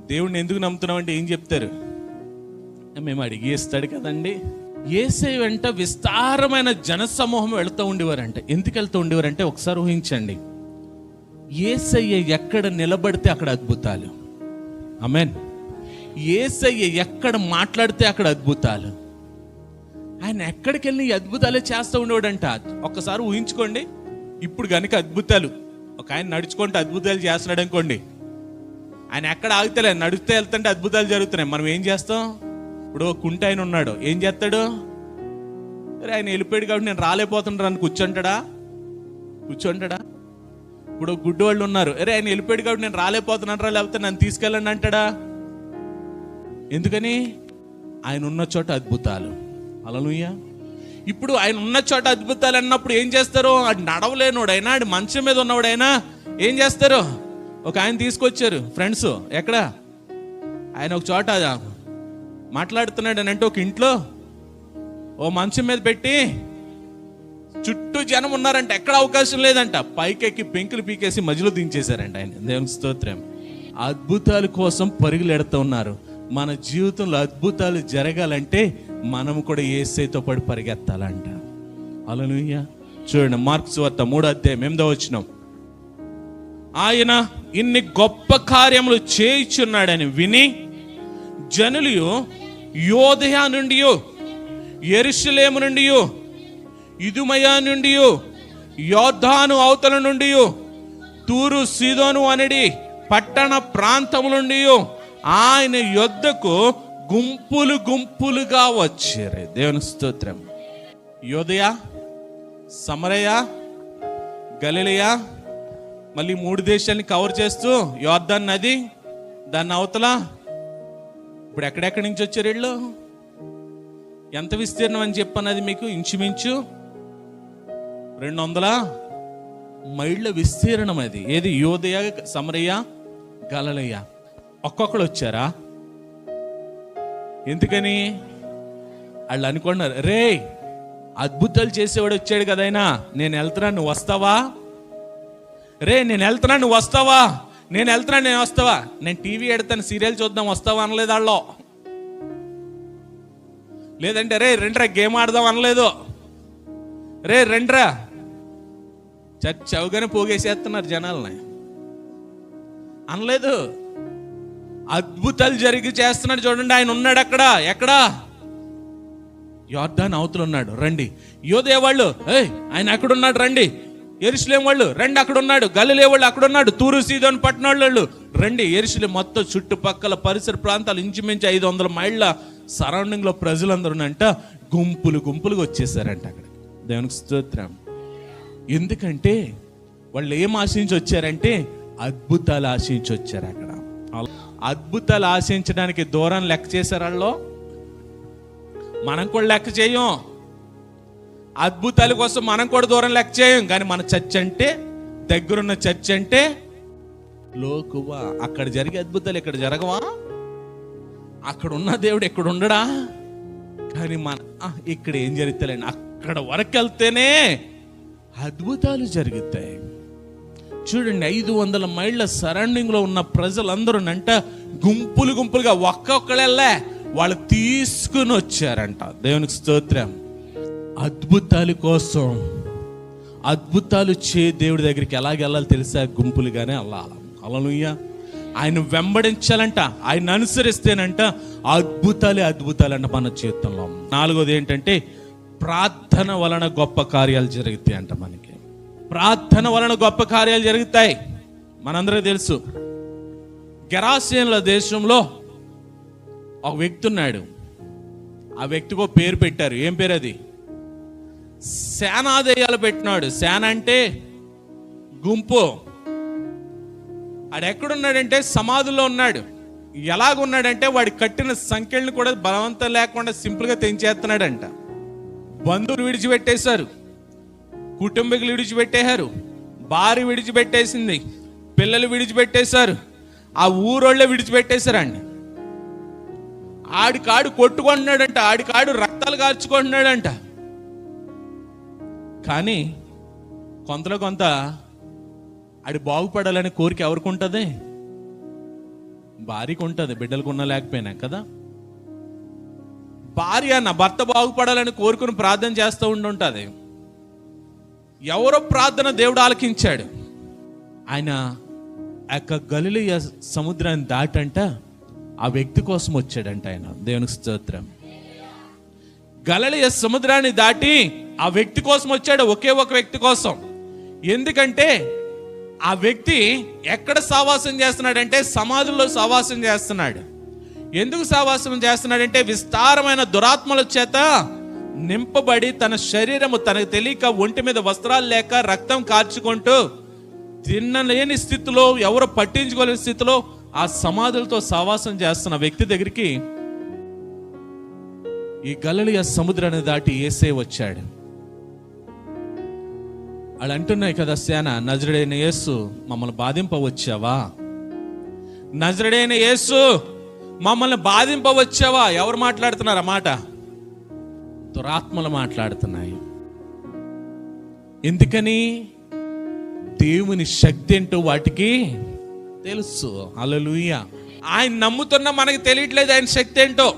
దేవుడిని ఎందుకు నమ్ముతున్నాం అంటే ఏం చెప్తారు? మేము అడిగేస్తాడు కదండి. యేసయ్య వెంట విస్తారమైన జనసమూహం వెళుతూ ఉండేవారంట. ఎందుకు వెళ్తూ ఉండేవారంటే ఒకసారి ఊహించండి, యేసయ్య ఎక్కడ నిలబడితే అక్కడ అద్భుతాలు. ఆమేన్. యేసయ్య ఎక్కడ మాట్లాడితే అక్కడ అద్భుతాలు. ఆయన ఎక్కడికి వెళ్ళి అద్భుతాలే చేస్తూ ఉండేవాడంట. ఒక్కసారి ఊహించుకోండి, ఇప్పుడు కనుక అద్భుతాలు, ఒక ఆయన నడుచుకుంటే అద్భుతాలు చేస్తున్నాడు అనుకోండి, ఆయన ఎక్కడ ఆగుతలే, నడుస్తూ వెళ్తుంటే అద్భుతాలు జరుగుతున్నాయి. మనం ఏం చేస్తాం? ఇప్పుడు కుంట ఆయన ఉన్నాడు, ఏం చేస్తాడు? ఆయన వెళ్ళిపోయాడు కాబట్టి నేను రాలేకపోతున్నాడు అని కూర్చుంటాడా? ఇప్పుడు గుడ్డి వాళ్ళు ఉన్నారు, ఆయన వెళ్ళిపోయాడు కాబట్టి నేను రాలేకపోతున్నాను లేకపోతే నన్ను తీసుకెళ్ళండి అంటాడా? ఎందుకని? ఆయన ఉన్న చోట అద్భుతాలు. హల్లెలూయా. ఇప్పుడు ఆయన ఉన్న చోట అద్భుతాలు అన్నప్పుడు ఏం చేస్తారు? అది నడవలేనోడైనా, అది మంచం మీద ఉన్నవాడైనా ఏం చేస్తారు? ఒక ఆయన తీసుకొచ్చారు ఫ్రెండ్స్. ఎక్కడ? ఆయన ఒక చోట మాట్లాడుతున్నాడు అని అంటే ఒక ఇంట్లో ఓ మంచం మీద పెట్టి చుట్టూ జనం ఉన్నారంట, ఎక్కడ అవకాశం లేదంట, పైకెక్కి పెంకులు పీకేసి మధ్యలో దించేశారంట ఆయన. దేవునికి స్తోత్రం. అద్భుతాల కోసం పరుగులు ఎడుతూ ఉన్నారు. మన జీవితంలో అద్భుతాలు జరగాలంటే మనము కూడా యేసయ్యతో పాటు పరిగెత్తాలంట. హల్లెలూయా. చూడండి, మార్కు సువార్త 3:8 ఆయన ఇన్ని గొప్ప కార్యములు చేయుచున్నాడని విని జనులు యోదయ నుండి, యెరూషలేము నుండి, ఇదుమయ నుండి, యోర్దాను అవతల నుండి, తూరు సీదోను అనేది పట్టణ ప్రాంతముల నుండి ఆయన యొద్దకు గుంపులు గుంపులుగా వచ్చారు. దేవుని స్తోత్రం. యోదయ, సమరయ, గలిలయ, మళ్ళీ 3 దేశాలని కవర్ చేస్తూ యోర్దాను నది, దాన్ని అవతల. ఇప్పుడు ఎక్కడెక్కడి నుంచి వచ్చారు వీళ్ళు? ఎంత విస్తీర్ణం అని చెప్పన్నది మీకు? ఇంచుమించు 200 మైళ్ళ విస్తీర్ణం అది. ఏది? యోదయ, సమరయ, గలిలయ. ఒక్కొక్కడు వచ్చారా? ఎందుకని? వాళ్ళు అనుకున్నారు, రే అద్భుతాలు చేసేవాడు వచ్చాడు కదైనా, నేను వెళ్తున్నాను నువ్వు వస్తావా? నేను వెళ్తున్నాను నువ్వు వస్తావా? నేను వెళ్తున్నాను నేను వస్తావా? నేను టీవీ ఎడతాను, సీరియల్ చూద్దాం వస్తావా అనలేదు వాళ్ళు. లేదంటే రెండ్రా గేమ్ ఆడదాం అనలేదు. రెండ్రా చర్చ్ అవగానే పోగేసేస్తున్నారు జనాలని అనలేదు. అద్భుతాలు జరిగి చేస్తున్నాడు. చూడండి, ఆయన ఉన్నాడు అక్కడ. ఎక్కడ? యోర్దాను అవతల ఉన్నాడు. రండి. యోదయ వాళ్ళు, ఆయన అక్కడ ఉన్నాడు రండి. యెరూషలేము వాళ్ళు, రండి అక్కడ ఉన్నాడు. గలిలయ వాళ్ళు అక్కడ ఉన్నాడు. తూరు సీదోను పట్టణాల వాళ్ళు రండి. యెరూషలేము మొత్తం చుట్టుపక్కల పరిసర ప్రాంతాలు ఇంచుమించు 500 మైళ్ళ సరౌండింగ్ లో ప్రజలందరూ అంట గుంపులు గుంపులుగా వచ్చేసారంట అక్కడ. దేవునికి స్తోత్రం. ఎందుకంటే వాళ్ళు ఏం ఆశించి వచ్చారంటే అద్భుతాలు ఆశించి వచ్చారు అక్కడ. అద్భుతాలు ఆశించడానికి దూరం లెక్క చేశారు వాళ్ళు. మనం కూడా లెక్క చేయం. అద్భుతాల కోసం మనం కూడా దూరం లెక్క చేయం. కానీ మన చర్చ్ అంటే, దగ్గరున్న చర్చ్ అంటే లోకువా. అక్కడ జరిగే అద్భుతాలు ఇక్కడ జరగవా? అక్కడ ఉన్న దేవుడు ఎక్కడ ఉండడా? కానీ మన ఇక్కడ ఏం జరుగుతాయండి, అక్కడ వరకు వెళ్తేనే అద్భుతాలు జరుగుతాయి. చూడండి, 500 మైళ్ళ సరౌండింగ్ లో ఉన్న ప్రజలందరూ అంట గుంపులు గుంపులుగా ఒక్కొక్కళ్ళే వాళ్ళు తీసుకుని వచ్చారంట. దేవునికి స్తోత్రం. అద్భుతాల కోసం, అద్భుతాలు దేవుడి దగ్గరికి ఎలాగెళ్ళాలి తెలుసా? గుంపులుగానే వెళ్ళాలి. హల్లెలూయా. ఆయన వెంబడించాలంట, ఆయన అనుసరిస్తేనంట అద్భుతాలే అద్భుతాలంట మన జీవితంలో. 4వది ఏంటంటే ప్రార్థన వలన గొప్ప కార్యాలు జరుగుతాయి అంట. మనకి ప్రార్థన వలన గొప్ప కార్యాలు జరుగుతాయి. మనందరికీ తెలుసు, గెరాసేనుల దేశంలో ఒక వ్యక్తి ఉన్నాడు. ఆ వ్యక్తికి పేరు పెట్టారు. ఏం పేరు అది? సేనాదయాలు పెట్టినాడు. సేన అంటే గుంపు. ఆడెక్కడున్నాడంటే సమాధుల్లో ఉన్నాడు. ఎలాగున్నాడంటే వాడి కట్టిన సంఖ్యలను కూడా బలవంతం లేకుండా సింపుల్గా తెంచేస్తున్నాడంట. బంధువులు విడిచిపెట్టేశారు, కుటుంబీకులు విడిచిపెట్టేశారు, భార్య విడిచిపెట్టేసింది, పిల్లలు విడిచిపెట్టేశారు, ఆ ఊరోళ్ళే విడిచిపెట్టేశారండి. ఆడికాడు కొట్టుకుంటున్నాడంట, ఆడికాడు రక్తాలు కార్చుకుంటున్నాడంట. కానీ కొంతలో కొంత ఆడి బాగుపడాలనే కోరిక ఎవరికి ఉంటుంది? భార్యకు ఉంటుంది, బిడ్డలకు ఉన్నా లేకపోయినా కదా. భార్య నా భర్త బాగుపడాలని కోరుకుని ప్రార్థన చేస్తూ ఉండుంటుంది. ఎవరో ప్రార్థన దేవుడు ఆలకించాడు. ఆయన యొక్క గలిలయ సముద్రాన్ని దాటంట ఆ వ్యక్తి కోసం వచ్చాడంట. ఆయన దేవునికి స్తోత్రం. గలిలయ సముద్రాన్ని దాటి ఆ వ్యక్తి కోసం వచ్చాడు, ఒకే ఒక వ్యక్తి కోసం. ఎందుకంటే ఆ వ్యక్తి ఎక్కడ సావాసం చేస్తున్నాడంటే సమాధుల్లో సావాసం చేస్తున్నాడు. ఎందుకు సావాసం చేస్తున్నాడంటే విస్తారమైన దురాత్మల చేత నింపబడి తన శరీరము తనకు తెలియక ఒంటి మీద వస్త్రాలు లేక రక్తం కార్చుకుంటూ తిన్నలేని స్థితిలో, ఎవరు పట్టించుకోలేని స్థితిలో ఆ సమాధులతో సావాసం చేస్తున్న వ్యక్తి దగ్గరికి ఈ గలిలయ సముద్రాన్ని దాటి యేసే వచ్చాడు. వాళ్ళు అంటున్నాయి కదా, సేన నజరుడైన యేసు మమ్మల్ని బాధింపవచ్చావా? నజరుడైన యేసు మమ్మల్ని బాధింపవచ్చావా? ఎవరు మాట్లాడుతున్నారు ఆ మాట? దురాత్మలు మాట్లాడుతున్నాయి. ఎందుకని? దేవుని శక్తి ఏంటో వాటికి తెలుసు. హల్లెలూయా. ఆయన నమ్ముతున్నా మనకి తెలియట్లేదు ఆయన శక్తి ఏంటో.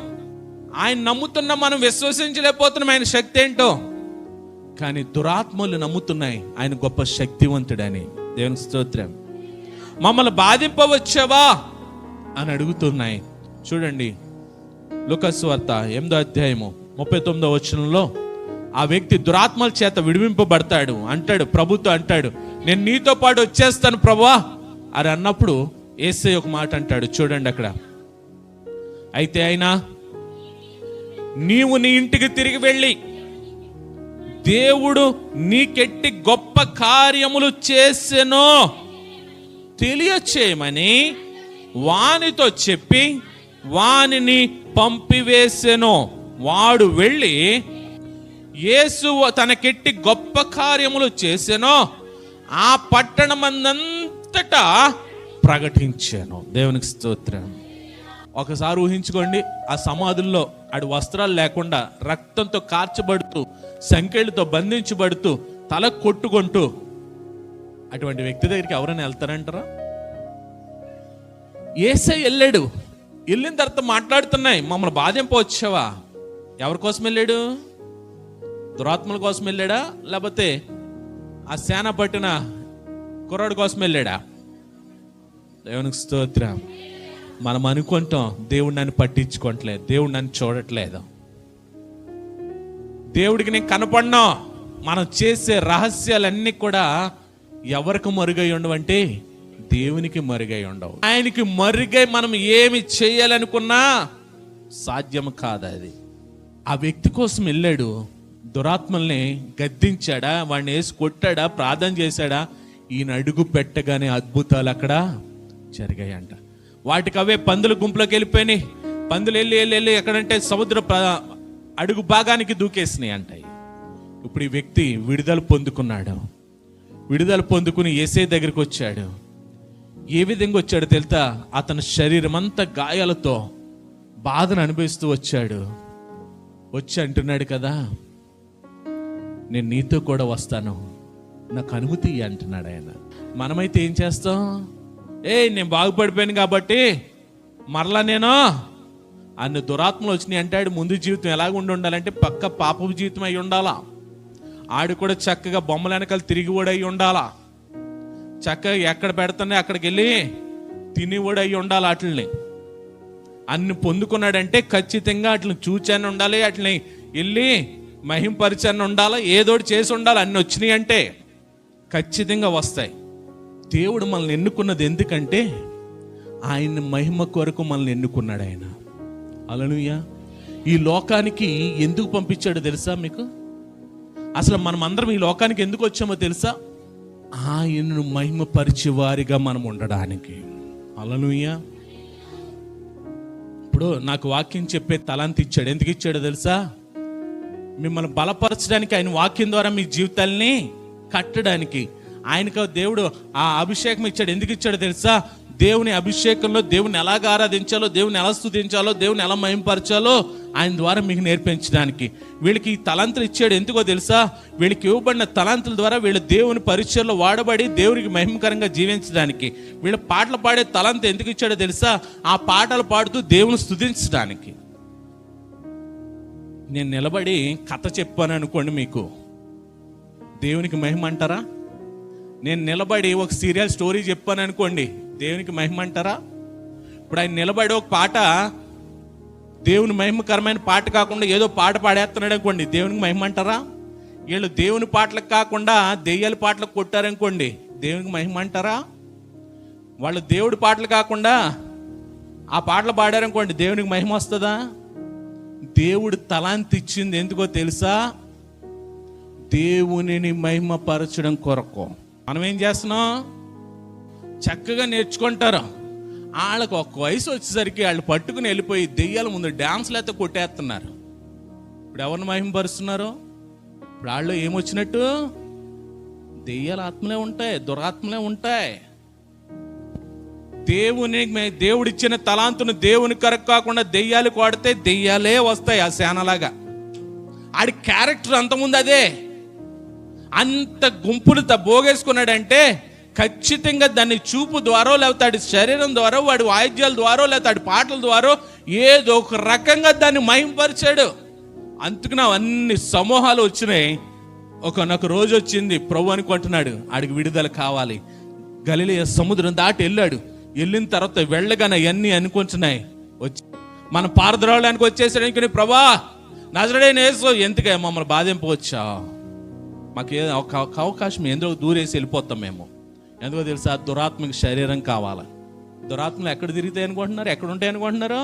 ఆయన నమ్ముతున్నా మనం విశ్వసించలేకపోతున్నాం ఆయన శక్తి ఏంటో. కానీ దురాత్మలు నమ్ముతున్నాయి ఆయన గొప్ప శక్తివంతుడని. దేవుని స్తోత్రం. మమ్మల్ని బాధింపవచ్చావా అని అడుగుతున్నాయి. చూడండి, లూకాసు వార్త 8వ అధ్యాయము 39వ వచనంలో ఆ వ్యక్తి దురాత్మల చేత విడిపింపబడతాడు. అంటాడు, ప్రభుతో అంటాడు, నేను నీతో పాటు వచ్చేస్తాను ప్రభువా అని అన్నప్పుడు యేసయ్య ఒక మాట అంటాడు. చూడండి అక్కడ, అయితే అయినా నీవు నీ ఇంటికి తిరిగి వెళ్ళి దేవుడు నీకెట్టి గొప్ప కార్యములు చేసెనో తెలియచేయమని వానితో చెప్పి వానిని పంపివేసెను. వాడు వెళ్ళి యేసు తనకెట్టి గొప్ప కార్యములు చేసెనో ఆ పట్టణమందంతటా ప్రకటించాను. దేవునికి స్తోత్రం. ఒకసారి ఊహించుకోండి, ఆ సమాధుల్లో ఆడు వస్త్రాలు లేకుండా రక్తంతో కార్చబడుతూ సంకెళ్ళతో బంధించబడుతూ తల కొట్టుకుంటూ అటువంటి వ్యక్తి దగ్గరికి ఎవరైనా వెళ్తారంటారా? యేసయ్య వెళ్ళాడు. వెళ్ళిన తర్వాత మాట్లాడుతున్నాయి, మమ్మల్ని బాధింపవచ్చావా? ఎవరి కోసం వెళ్ళాడు? దురాత్మల కోసం వెళ్ళాడా, లేకపోతే ఆ సేన పట్టిన కుర్రాడు కోసం వెళ్ళాడా? దేవునికి స్తోత్రం. మనం అనుకుంటాం దేవుడు నన్ను పట్టించుకోవట్లేదు, దేవుడు నన్ను చూడట్లేదు, దేవుడికి నేను కనపడినా. మనం చేసే రహస్యాలన్నీ కూడా ఎవరికి మరుగై ఉండవంటే దేవునికి మరుగై ఉండవు. ఆయనకి మరుగై మనం ఏమి చేయాలనుకున్నా సాధ్యం కాదు అది. ఆ వ్యక్తి కోసం వెళ్ళాడు, దురాత్మల్ని గద్దించాడా, వాడిని వేసి కొట్టాడా, ప్రార్థన చేశాడా? ఈయన అడుగు పెట్టగానే అద్భుతాలు అక్కడ జరిగాయంట. వాటికి అవే పందుల గుంపులోకి వెళ్ళిపోయినాయి. పందులు వెళ్ళి ఎక్కడంటే సముద్ర అడుగు భాగానికి దూకేసినాయి అంటాయి. ఇప్పుడు ఈ వ్యక్తి విడుదల పొందుకున్నాడు. విడుదల పొందుకుని యేసయ్య దగ్గరికి వచ్చాడు. ఏ విధంగా వచ్చాడు తెలుసా? అతని శరీరం అంతా గాయాలతో బాధను అనుభవిస్తూ వచ్చాడు. వచ్చి అంటున్నాడు కదా, నేను నీతో కూడా వస్తాను, నాకు అనుమతి అంటున్నాడు ఆయన. మనమైతే ఏం చేస్తాం? నేను బాగుపడిపోయాను కాబట్టి మరలా నేను అన్ని దురాత్మలు వచ్చినాయి అంటాడు. ముందు జీవితం ఎలాగ ఉండాలంటే పక్క పాపపు జీవితం అయి ఉండాలా. ఆడు కూడా చక్కగా బొమ్మల వెనకాల తిరిగి కూడా అయి ఉండాలా. చక్కగా ఎక్కడ పెడుతున్నా అక్కడికి వెళ్ళి తిని కూడా అయి ఉండాలి. వాటిని అన్ని పొందుకున్నాడంటే ఖచ్చితంగా అట్లని చూచాను ఉండాలి, అట్లని వెళ్ళి మహింపరిచని ఉండాలా, ఏదోటి చేసి ఉండాలి. అన్ని వచ్చినాయి అంటే ఖచ్చితంగా వస్తాయి. దేవుడు మనల్ని ఎన్నుకున్నది ఎందుకంటే ఆయన మహిమ కొరకు మనల్ని ఎన్నుకున్నాడు ఆయన. హల్లెలూయా. ఈ లోకానికి ఎందుకు పంపించాడో తెలుసా మీకు? అసలు మనం అందరం ఈ లోకానికి ఎందుకు వచ్చామో తెలుసా? ఆయనను మహిమపరిచే వారిగా మనం ఉండడానికి. హల్లెలూయా. ఇప్పుడు నాకు వాక్యం చెప్పే తలాంతి ఇచ్చాడు. ఎందుకు ఇచ్చాడో తెలుసా? మిమ్మల్ని బలపరచడానికి, ఆయన వాక్యం ద్వారా మీ జీవితాల్ని కట్టడానికి. ఆయనకు దేవుడు ఆ అభిషేకం ఇచ్చాడు. ఎందుకు ఇచ్చాడో తెలుసా? దేవుని అభిషేకంలో దేవుని ఎలాగ ఆరాధించాలో, దేవుని ఎలా స్తుతించాలో, దేవుని ఎలా మహింపరచాలో ఆయన ద్వారా మీకు నేర్పించడానికి. వీళ్ళకి ఈ తలాంతులు ఇచ్చాడు. ఎందుకో తెలుసా? వీళ్ళకి ఇవ్వబడిన తలాంతుల ద్వారా వీళ్ళ దేవుని పరిచయంలో వాడబడి దేవునికి మహిమకరంగా జీవించడానికి. వీళ్ళ పాటలు పాడే తలాంతు ఎందుకు ఇచ్చాడో తెలుసా? ఆ పాటలు పాడుతూ దేవుని స్తుతించడానికి. నేను నిలబడి కథ చెప్పాను అనుకోండి, మీకు దేవునికి మహిమ అంటారా? నేను నిలబడి ఒక సీరియల్ స్టోరీ చెప్పాను అనుకోండి, దేవునికి మహిమ అంటారా? ఇప్పుడు ఆయన నిలబడి ఒక పాట, దేవుని మహిమకరమైన పాట కాకుండా ఏదో పాట పాడేస్తున్నాడు అనుకోండి, దేవునికి మహిమ అంటారా? వీళ్ళు దేవుని పాటలకు కాకుండా దెయ్యాల పాటలకు కొట్టారనుకోండి, దేవునికి మహిమ అంటారా? వాళ్ళు దేవుడి పాటలు కాకుండా ఆ పాటలు పాడారనుకోండి, దేవునికి మహిమ వస్తుందా? దేవుడు తలాంతి ఇచ్చింది ఎందుకో తెలుసా? దేవునిని మహిమపరచడం కొరకు. మనం ఏం చేస్తున్నాం? చక్కగా నేర్చుకుంటారు. వాళ్ళకు ఒక వయసు వచ్చేసరికి వాళ్ళు పట్టుకుని వెళ్ళిపోయి దెయ్యాల ముందు డ్యాన్స్లు అయితే కొట్టేస్తున్నారు. ఇప్పుడు ఎవరిని మహిమపరుస్తున్నారు? ఇప్పుడు వాళ్ళు ఏమొచ్చినట్టు? దెయ్యాల ఆత్మలే ఉంటాయి, దురాత్మలే ఉంటాయి. దేవుడిచ్చిన తలాంతును దేవుని కొరకు కాకుండా దెయ్యాలు కొడితే దెయ్యాలే వస్తాయి. ఆ సేనలాగా ఆడి క్యారెక్టర్ అంతకుముందు అదే. అంత గుంపులు బోగేసుకున్నాడంటే ఖచ్చితంగా దాన్ని చూపు ద్వారా, లేకపోతే శరీరం ద్వారా, వాడి వాయిద్యాల ద్వారా, లేకపోతే పాటల ద్వారా ఏదో ఒక రకంగా దాన్ని మహింపరిచాడు. అందుకు అన్ని సమూహాలు వచ్చినాయి. ఒకనొక రోజు వచ్చింది, ప్రభు అనుకుంటున్నాడు ఆడికి విడుదల కావాలి. గలిలయ సముద్రం దాటి వెళ్ళాడు. వెళ్ళిన తర్వాత వెళ్ళగానే అవన్నీ అనుకుంటున్నాయి. వచ్చి మన పారద్రోళానికి వచ్చేసరికి, ప్రభా నజరేయుడైన యేసు ఎందుకే మమ్మల్ని బాధింపవచ్చా? మాకు ఒక అవకాశం ఎందుకు దూరేసి వెళ్ళిపోతాం మేము. ఎందుకో తెలుసా? దురాత్మకి శరీరం కావాలి. దురాత్మలు ఎక్కడ తిరుగుతాయి అనుకుంటున్నారు? ఎక్కడ ఉంటాయి అనుకుంటున్నారు?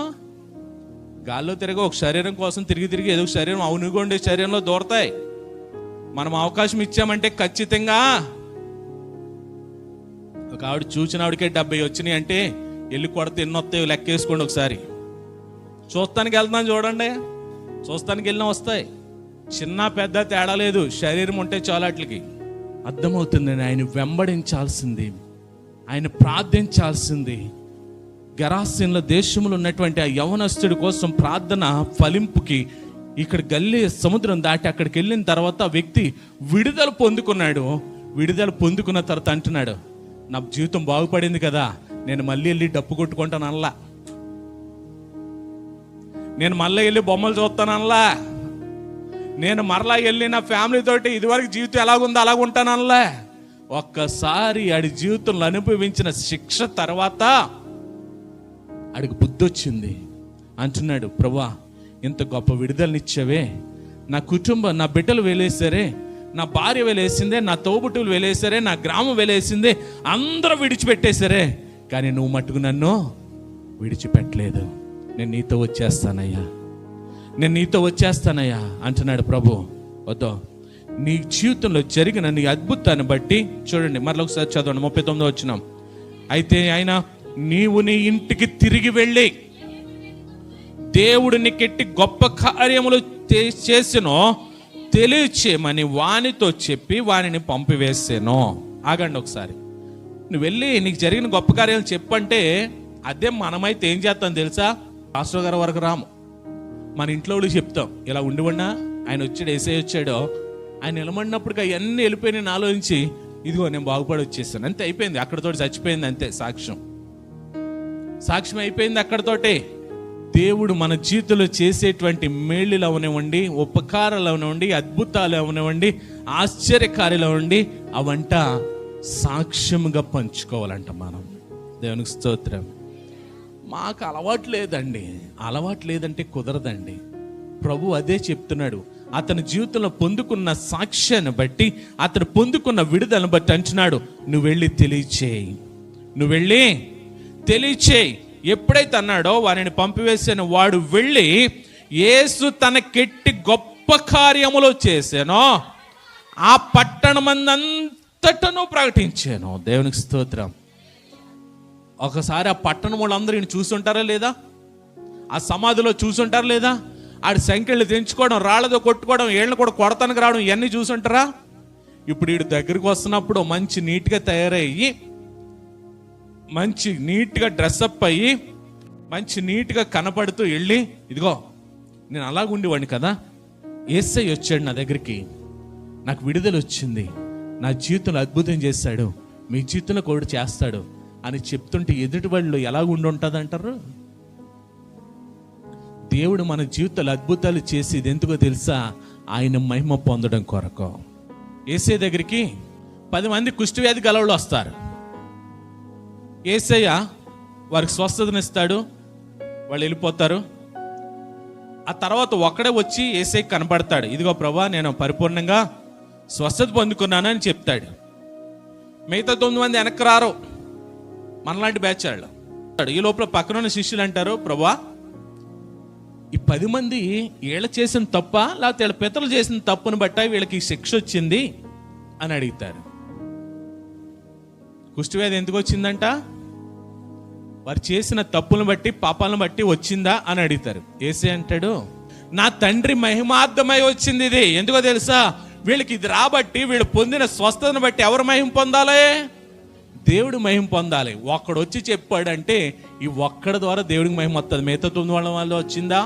గాల్లో తిరిగి ఒక శరీరం కోసం తిరిగి ఏదో శరీరం అవునుగా ఉండే శరీరంలో దూరతాయి. మనం అవకాశం ఇచ్చామంటే ఖచ్చితంగా. ఒక ఆవిడ చూసిన ఆవిడకే 70 వచ్చినాయి అంటే వెళ్ళి కొడితే ఎన్ని వస్తాయో లెక్కేసుకోండి ఒకసారి. చూస్తానికి వెళ్తున్నాను చూడండి, చూస్తానికి వెళ్ళినా వస్తాయి. చిన్న పెద్ద తేడా లేదు, శరీరం ఉంటే చాలా వాటికి అర్థమవుతుందండి. ఆయన వెంబడించాల్సింది, ఆయన ప్రార్థించాల్సింది. గెరాసీనుల దేశంలో ఉన్నటువంటి ఆ యవనస్తుడి కోసం ప్రార్థన ఫలింపుకి ఇక్కడ గల్లీ సముద్రం దాటి అక్కడికి వెళ్ళిన తర్వాత వ్యక్తి విడుదల పొందుకున్నాడు. విడుదల పొందుకున్న తర్వాత అంటున్నాడు, నా జీవితం బాగుపడింది కదా, నేను మళ్ళీ వెళ్ళి డప్పు కొట్టుకుంటాను అనలా, నేను మళ్ళీ వెళ్ళి బొమ్మలు చూస్తాను అనలా, నేను మరలా వెళ్ళి నా ఫ్యామిలీ తోటి ఇదివరకు జీవితం ఎలాగుందో అలాగుంటాను అనలే. ఒక్కసారి ఆడి జీవితంలో అనుభవించిన శిక్ష తర్వాత ఆడికి బుద్ధి వచ్చింది. అంటున్నాడు, ప్రభా ఇంత గొప్ప విడుదలనిచ్చావే, నా కుటుంబం, నా బిడ్డలు వేలేసారే, నా భార్య వేలేసిందే, నా తోబుట్టులు వేలేసారే, నా గ్రామం వేలేసిందే, అందరూ విడిచిపెట్టేశారే, కానీ నువ్వు మట్టుకు నన్ను విడిచిపెట్టలేదు. నేను నీతో వచ్చేస్తానయ్యా, నేను నీతో వచ్చేస్తానయ్యా అంటున్నాడు ప్రభు. వద్దు, నీ జీవితంలో జరిగిన నీ అద్భుతాన్ని బట్టి చూడండి, మరలా ఒకసారి చదవండి 39 వచనం. అయితే ఆయన, నీవు నీ ఇంటికి తిరిగి వెళ్ళి దేవుడు నీకెట్టి గొప్ప కార్యములు చేసినో తెలియచేయమని వానితో చెప్పి వానిని పంపివేసాను. ఆగండి ఒకసారి. నువ్వు వెళ్ళి నీకు జరిగిన గొప్ప కార్యాలు చెప్పంటే అదే మనమైతే ఏం చేస్తాం తెలుసా? పాస్టర్ గారి వరకు రాము, మన ఇంట్లో వాళ్ళకి చెప్తాం, ఇలా ఉండివన్నా ఆయన వచ్చాడు, ఏసై వచ్చాడో, ఆయన నిలబడినప్పుడు అవన్నీ వెళ్ళిపోయి నేను ఆలోచించి ఇదిగో నేను బాగుపడి వచ్చేసాను, అంతే అయిపోయింది, అక్కడతోటి చచ్చిపోయింది, అంతే సాక్ష్యం అయిపోయింది అక్కడతోటే. దేవుడు మన జీవితంలో చేసేటువంటి మేళ్ళులు అవనివ్వండి, ఉపకారాలు అవనివ్వండి, అద్భుతాలు అవనివ్వండి, ఆశ్చర్యకార్యాలు అవ్వండి, అవంట సాక్ష్యంగా పంచుకోవాలంట మనం. దేవునికి స్తోత్రం. మాకు అలవాటు లేదండి, అలవాటు లేదంటే కుదరదండి. ప్రభు అదే చెప్తున్నాడు, అతని జీవితంలో పొందుకున్న సాక్ష్యాన్ని బట్టి, అతను పొందుకున్న విడుదలను బట్టి అంటున్నాడు, నువ్వు వెళ్ళి తెలియచేయి, నువ్వు వెళ్ళి తెలియచేయి. ఎప్పుడైతే అన్నాడో వారిని పంపివేసిన వాడు వెళ్ళి యేసు తనకెట్టి గొప్ప కార్యములు చేశానో ఆ పట్టణమందంతటను ప్రకటించాను. దేవునికి స్తోత్రం. ఒకసారి ఆ పట్టణం వాళ్ళందరూ ఈయన చూసుంటారా లేదా? ఆ సమాధిలో చూసుంటారా లేదా? ఆడి సంఖ్యలు తెంచుకోవడం, రాళ్లతో కొట్టుకోవడం, ఏళ్ళని కూడా కొడతానికి రావడం, ఇవన్నీ చూసుంటారా? ఇప్పుడు వీడు దగ్గరికి వస్తున్నప్పుడు మంచి నీట్గా తయారయ్యి, మంచి నీట్గా డ్రెస్అప్ అయ్యి, మంచి నీట్గా కనపడుతూ వెళ్ళి, ఇదిగో నేను అలాగుండేవాడిని కదా, యేసయ్య వచ్చాడు నా దగ్గరికి, నాకు విడుదల వచ్చింది, నా జీవితంలో అద్భుతం చేశాడు, మీ జీవితంలో కూడా చేస్తాడు అని చెప్తుంటే ఎదుటి వాళ్ళు ఎలాగుండి ఉంటుంది అంటారు? దేవుడు మన జీవితాలు అద్భుతాలు చేసేది ఎందుకో తెలుసా? ఆయన మహిమ పొందడం కొరకు. యేసయ్య దగ్గరికి 10 మంది కుష్ఠవ్యాధి గలవాళ్ళు వస్తారు. యేసయ్య వారికి స్వస్థతనిస్తాడు, వాళ్ళు వెళ్ళిపోతారు. ఆ తర్వాత ఒక్కడే వచ్చి యేసయ్య కనపడతాడు, ఇదిగో ప్రభా నేను పరిపూర్ణంగా స్వస్థత పొందుకున్నానని చెప్తాడు. మిగతా 9 మంది వెనక్కి రారు, మనలాంటి బ్యాచ్ వాళ్ళు. ఈ లోపల పక్కన శిష్యులు అంటారు, ప్రభా ఈ 10 మంది వీళ్ళ చేసిన తప్ప, లేకపోతే వీళ్ళ పితరులు చేసిన తప్పును బట్టి వీళ్ళకి శిక్ష వచ్చింది అని అడుగుతారు. కుష్ఠవ్యాధి ఎందుకు వచ్చిందంట? వారు చేసిన తప్పులను బట్టి, పాపాలను బట్టి వచ్చిందా అని అడుగుతారు. యేసయ్య అంటాడు, నా తండ్రి మహిమార్థమై వచ్చింది ఇది. ఎందుకో తెలుసా? వీళ్ళకి ఇది రాబట్టి, వీళ్ళు పొందిన స్వస్థతను బట్టి ఎవరు మహిమ పొందాలి? దేవుడు మహిమ పొందాలి. ఒక్కడు వచ్చి చెప్పాడంటే ఈ ఒక్కడి ద్వారా దేవుడికి మహిమ వస్తుంది. మిగతా 9 వాళ్ళు వచ్చిందా?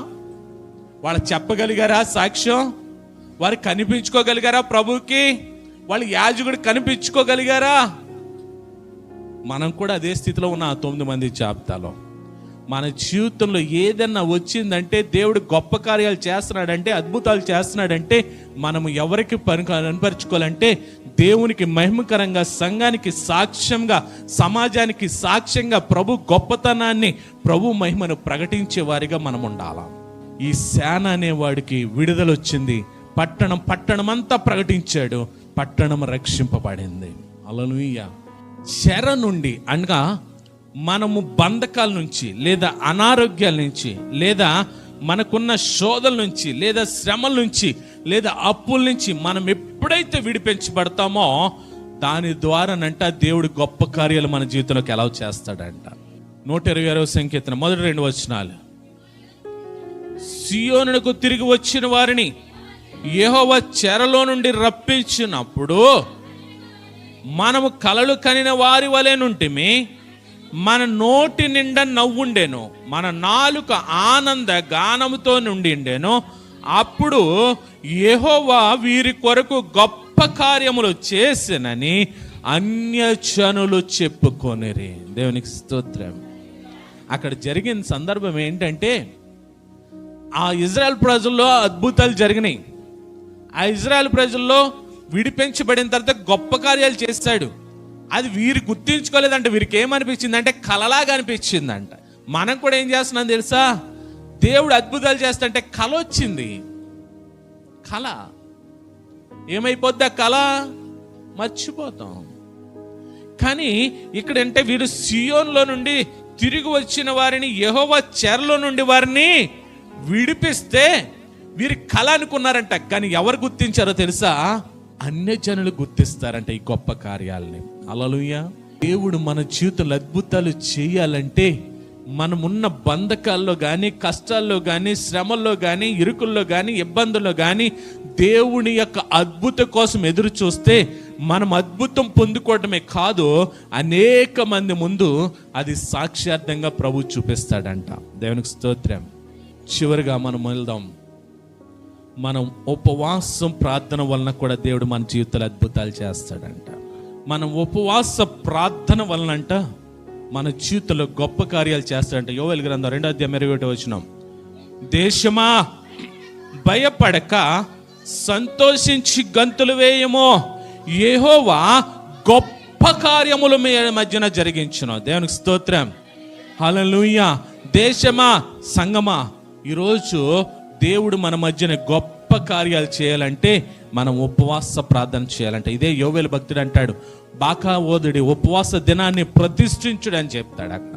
వాళ్ళు చెప్పగలిగారా సాక్ష్యం? వారు కనిపించుకోగలిగారా ప్రభుకి? వాళ్ళు యాజకుడు కనిపించుకోగలిగారా? మనం కూడా అదే స్థితిలో ఉన్న 9 మంది జాబితాలో. మన జీవితంలో ఏదన్నా వచ్చిందంటే, దేవుడు గొప్ప కార్యాలు చేస్తున్నాడంటే, అద్భుతాలు చేస్తున్నాడంటే, మనము ఎవరికి కనపరుచుకోవాలంటే దేవునికి మహిమకరంగా, సంఘానికి సాక్ష్యంగా, సమాజానికి సాక్ష్యంగా ప్రభు గొప్పతనాన్ని, ప్రభు మహిమను ప్రకటించే వారిగా మనం ఉండాలి. ఈ సేన అనేవాడికి విడుదల వచ్చింది. పట్టణమంతా ప్రకటించాడు, పట్టణం రక్షింపబడింది. హల్లెలూయా. చెర నుండి అనగా మనము బంధకాల నుంచి, లేదా అనారోగ్యాల నుంచి, లేదా మనకున్న శోధల నుంచి, లేదా శ్రమల నుంచి, లేదా అప్పుల నుంచి మనం ఎప్పుడైతే విడిపించబడతామో దాని ద్వారానంట దేవుడు గొప్ప కార్యాలు మన జీవితంలోకి ఎలా చేస్తాడంట. 126వ సంకీర్తన మొదటి 2 వచనాలు. సియోనునకు తిరిగి వచ్చిన వారిని యెహోవా చెరలో నుండి రప్పించినప్పుడు మనము కలలు కనిన వారి వలె నుంటిమి, మన నోటి నిండా నవ్వుండెను, మన నాలుక ఆనంద గానముతో నుండిండెను. అప్పుడు యెహోవా వీరి కొరకు గొప్ప కార్యములు చేసినని అన్యజనులు చెప్పుకొనిరి. దేవునికి స్తోత్రం. అక్కడ జరిగిన సందర్భం ఏంటంటే, ఆ ఇజ్రాయెల్ ప్రజల్లో అద్భుతాలు జరిగినాయి. ఆ ఇజ్రాయెల్ ప్రజల్లో విడిపించబడిన తర్వాత గొప్ప కార్యాలు చేశాడు. అది వీరు గుర్తించుకోలేదంట. వీరికి ఏమనిపించింది అంటే కలలాగా అనిపించిందంట. మనం కూడా ఏం చేస్తున్నాం తెలుసా? దేవుడు అద్భుతాలు చేస్తుంటే కల వచ్చింది. కళ ఏమైపోద్ది? ఆ కళ మర్చిపోతాం. కానీ ఇక్కడంటే వీరు సియోన్లో నుండి తిరిగి వచ్చిన వారిని యెహోవా చెరలో నుండి వారిని విడిపిస్తే వీరి కళ అనుకున్నారంట. కానీ ఎవరు గుర్తించారో తెలుసా? అన్యజనులు గుర్తిస్తారంట ఈ గొప్ప కార్యాలని. హల్లెలూయా. దేవుడు మన జీవితంలో అద్భుతాలు చేయాలంటే మనమున్న బంధకాల్లో కానీ, కష్టాల్లో కానీ, శ్రమల్లో కానీ, ఇరుకుల్లో కానీ, ఇబ్బందుల్లో కానీ దేవుని యొక్క అద్భుతం కోసం ఎదురు చూస్తే మనం అద్భుతం పొందుకోవడమే కాదు, అనేక మంది ముందు అది సాక్ష్యార్థంగా ప్రభు చూపిస్తాడంట. దేవునికి స్తోత్రం. చివరిగా మనం వెళ్దాం. మనం ఉపవాసం ప్రార్థన వలన కూడా దేవుడు మన జీవితంలో అద్భుతాలు చేస్తాడంట. మనం ఉపవాస ప్రార్థన వలన అంట మన జీవితంలో గొప్ప కార్యాలు చేస్తాడంట. యోవేలు గ్రంథం 2:21 వచనం. దేశమా భయపడక సంతోషించి గంతులు వేయము, యెహోవా గొప్ప కార్యములు మీ మధ్యన జరిగించును. దేవునికి స్తోత్రం. హల్లెలూయా. దేశమా, సంగమా, ఈరోజు దేవుడు మన మధ్యన గొప్ప కార్యాలు చేయాలంటే మనం ఉపవాస ప్రార్థన చేయాలంటే. ఇదే యోవేలు భక్తుడు అంటాడు, బాకా ఓదుడి ఉపవాస దినాన్ని ప్రతిష్ఠించుడు అని చెప్తాడు అక్కడ.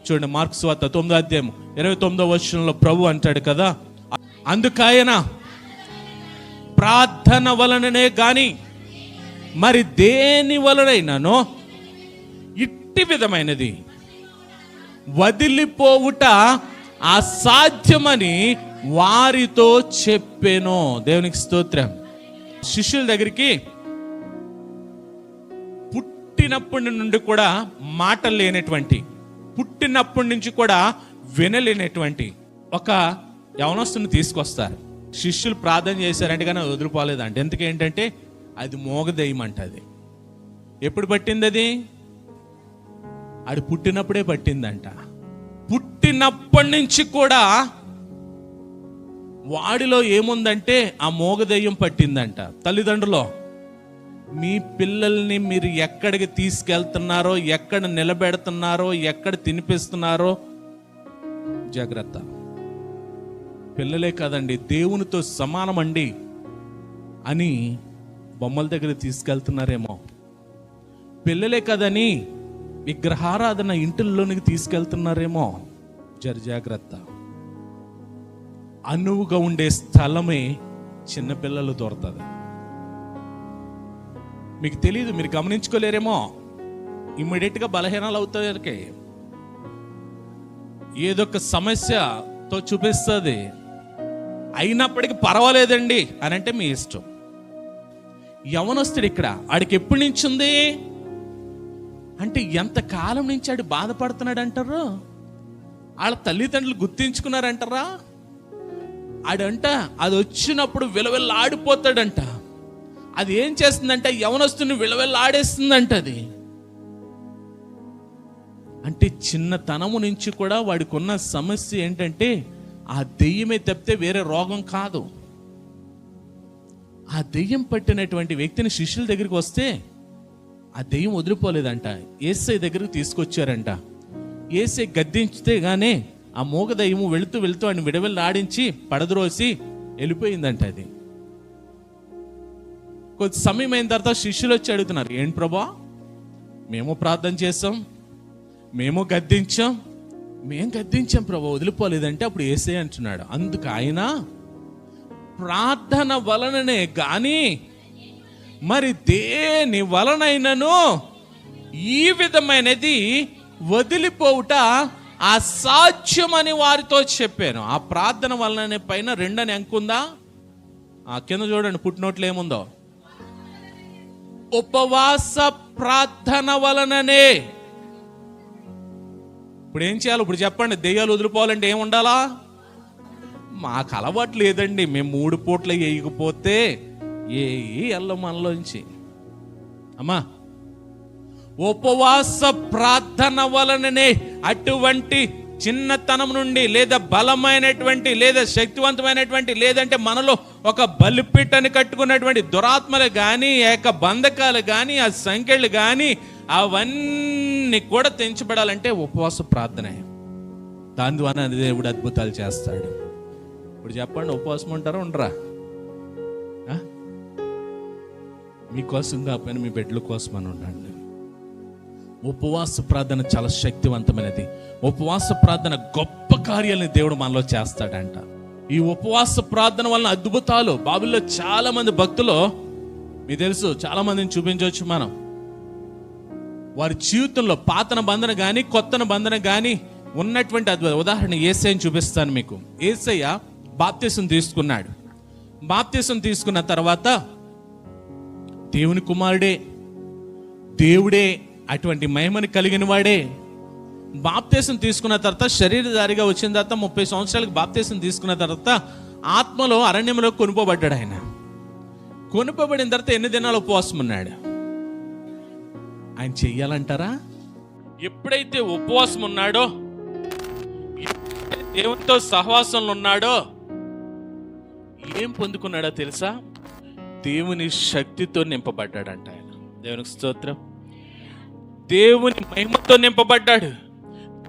చూడండి, మార్కు సువార్త 9వ అధ్యాయం 29వ వచనంలో ప్రభు అంటాడు కదా, అందుకాయన ప్రార్థన వలననే గాని మరి దేని వలనైనానో ఇట్టి విధమైనది వదిలిపోవుట అసాధ్యమని వారితో చెప్పెను. దేవునికి స్తోత్రం. శిష్యుల దగ్గరికి పుట్టినప్పటి నుండి కూడా మాటలు లేనటువంటి, పుట్టినప్పటి నుంచి కూడా వినలేనటువంటి ఒక యవనస్తుని తీసుకొస్తారు. శిష్యులు ప్రార్థన చేశారంటే కానీ వదిలిపోలేదంట. ఎందుకేంటంటే అది మోగదయ్యమంట. అది ఎప్పుడు పట్టింది? అది ఆడు పుట్టినప్పుడే పట్టిందంట. పుట్టినప్పటి నుంచి కూడా వాడిలో ఏముందంటే ఆ మోగదయ్యం పట్టిందంట. తల్లిదండ్రులు, మీ పిల్లల్ని మీరు ఎక్కడికి తీసుకెళ్తున్నారో, ఎక్కడ నిలబెడుతున్నారో, ఎక్కడ తినిపిస్తున్నారో జాగ్రత్త. పిల్లలే కాదండి, దేవునితో సమానమండి అని బొమ్మల దగ్గర తీసుకెళ్తున్నారేమో. పిల్లలే కదని విగ్రహారాధన ఇంటిల్లోనికి తీసుకెళ్తున్నారేమో. జాగ్రత్త. అనువుగా ఉండే స్థలమే చిన్నపిల్లలు దొరుకుతుంది. మీకు తెలియదు, మీరు గమనించుకోలేరేమో. ఇమ్మీడియట్గా బలహీనాలు అవుతాయి. ఏదొక సమస్యతో చూపిస్తుంది. అయినప్పటికీ పర్వాలేదండి అని అంటే మీ ఇష్టం. యవనస్తుడు ఇక్కడ, ఆడికి ఎప్పటి నుంచి ఉంది అంటే ఎంతకాలం నుంచి ఆడు బాధపడుతున్నాడు అంటారు. వాళ్ళ తల్లిదండ్రులు గుర్తించుకున్నారంటారా? ఆడంట అది వచ్చినప్పుడు విలవిల్ల ఆడిపోతాడంట. అది ఏం చేస్తుందంటే యవనస్తుని విలవిల్ల ఆడేస్తుందంట. అది అంటే చిన్నతనము నుంచి కూడా వాడికి ఉన్న సమస్య ఏంటంటే ఆ దెయ్యమే తప్పితే వేరే రోగం కాదు. ఆ దెయ్యం పట్టినటువంటి వ్యక్తిని శిష్యుల దగ్గరికి వస్తే ఆ దెయ్యం వదిలిపోలేదంట. యేసై దగ్గరికి తీసుకొచ్చారంట. యేసై గద్దించితే గానే ఆ మోగ దెయ్యము వెళుతూ వెళుతూ ఆయన విడవెళ్ళి ఆడించి పడద్రోసి వెళ్ళిపోయిందంట. అది కొద్ది సమయం అయిన తర్వాత శిష్యులు వచ్చి అడుగుతున్నారు, ఏంటి ప్రభా, మేము ప్రార్థన చేసాం, మేము గద్దించాం ప్రభా, వదిలిపోలేదంటే అప్పుడు యేసే అంటున్నాడు, అందుకు ఆయన ప్రార్థన వలననే గాని మరి దేని వలనైనను ఈ విధమైనది వదిలిపోవుట అసాధ్యమని వారితో చెప్పాను. ఆ ప్రార్థన వలననే పైన 2 అని అంకుందా? ఆ కింద చూడండి, పుట్టినోట్లు ఏముందో, ఉపవాస ప్రార్థన వలననే. ఇప్పుడు ఏం చేయాలి? ఇప్పుడు చెప్పండి, దెయ్యాలు వదిలిపోవాలంటే ఏం ఉండాలా? మాకు అలవాటు లేదండి, మేము 3 పూట్ల వేయకపోతే ఎల్ల మనలోంచి. అమ్మా, ఉపవాస ప్రార్థన వలననే అటువంటి చిన్నతనం నుండి లేదా బలమైనటువంటి లేదా శక్తివంతమైనటువంటి లేదంటే మనలో ఒక బలిపీఠని కట్టుకున్నటువంటి దురాత్మలు కానీ, ఏక బంధకాలు కానీ, ఆ సంఖ్యలు కానీ అవన్నీ కూడా తెంచబడాలంటే ఉపవాస ప్రార్థనే. దాని ద్వారా దేవుడు అద్భుతాలు చేస్తాడు. ఇప్పుడు చెప్పండి, ఉపవాసం ఉంటారా ఉండరా? మీకోసం కాకపోయినా మీ బిడ్డల కోసం అని ఉండండి. ఉపవాస ప్రార్థన చాలా శక్తివంతమైనది. ఉపవాస ప్రార్థన గొప్ప కార్యాలని దేవుడు మనలో చేస్తాడంట. ఈ ఉపవాస ప్రార్థన వలన అద్భుతాలు బైబిల్లో చాలా మంది భక్తులు, మీకు తెలుసు, చాలా మందిని చూపించవచ్చు మనం. వారి జీవితంలో పాత బంధన కానీ కొత్త బంధన కానీ ఉన్నటువంటి అద్భుత ఉదాహరణ యేసయ్యని చూపిస్తాను మీకు. యేసయ్య బాప్తిసం తీసుకున్నాడు. బాప్తిసం తీసుకున్న తర్వాత దేవుని కుమారుడే, దేవుడే, అటువంటి మహిమని కలిగిన వాడే. బాప్తిసం తీసుకున్న తర్వాత శరీరధారిగా వచ్చిన తర్వాత 30 సంవత్సరాలకు బాప్తిసం తీసుకున్న తర్వాత ఆత్మలో అరణ్యంలో కొనుకోబడ్డాడు. ఆయన కొనుకోబడిన తర్వాత ఎన్ని దినాలు ఉపవాసం ఉన్నాడు? ఆయన చెయ్యాలంటారా? ఎప్పుడైతే ఉపవాసం ఉన్నాడో, దేవునితో సహవాసంలో ఉన్నాడో ఏం పొందుకున్నాడో తెలుసా? దేవుని శక్తితో నింపబడ్డాడంట ఆయన. దేవునికి స్తోత్రం. దేవుని మహిమతో నింపబడ్డాడు.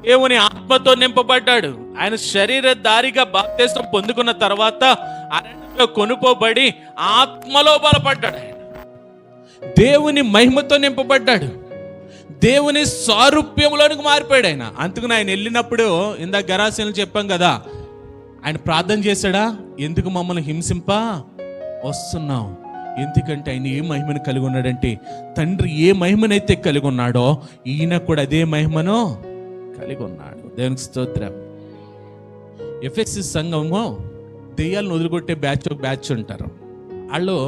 దేవుని ఆత్మతో నింపబడ్డాడు. ఆయన శరీరధారిగా బాప్తిస్మం పొందుకున్న తర్వాత అరణ్యంలో కొనుపోబడి ఆత్మలో బలపడ్డాడు. ఆయన దేవుని మహిమతో నింపబడ్డాడు. దేవుని సారూప్యంలోనికి మారిపోయాడు ఆయన. అందుకని ఆయన వెళ్ళినప్పుడు ఇందాక గెరాసీనులు చెప్పాం కదా, ఆయన ప్రార్థన చేశాడా? ఎందుకు మమ్మల్ని హింసింప వస్తున్నాం? ఎందుకంటే ఆయన ఏ మహిమను కలిగి ఉన్నాడంటే, తండ్రి ఏ మహిమనైతే కలిగి ఉన్నాడో ఈయన కూడా అదే మహిమను కలిగి ఉన్నాడు. దేవునికి స్తోత్రం. ఎఫెసీ సంఘము దెయ్యాలను వదిలికొట్టే ఒక బ్యాచ్ ఉంటారు. వాళ్ళు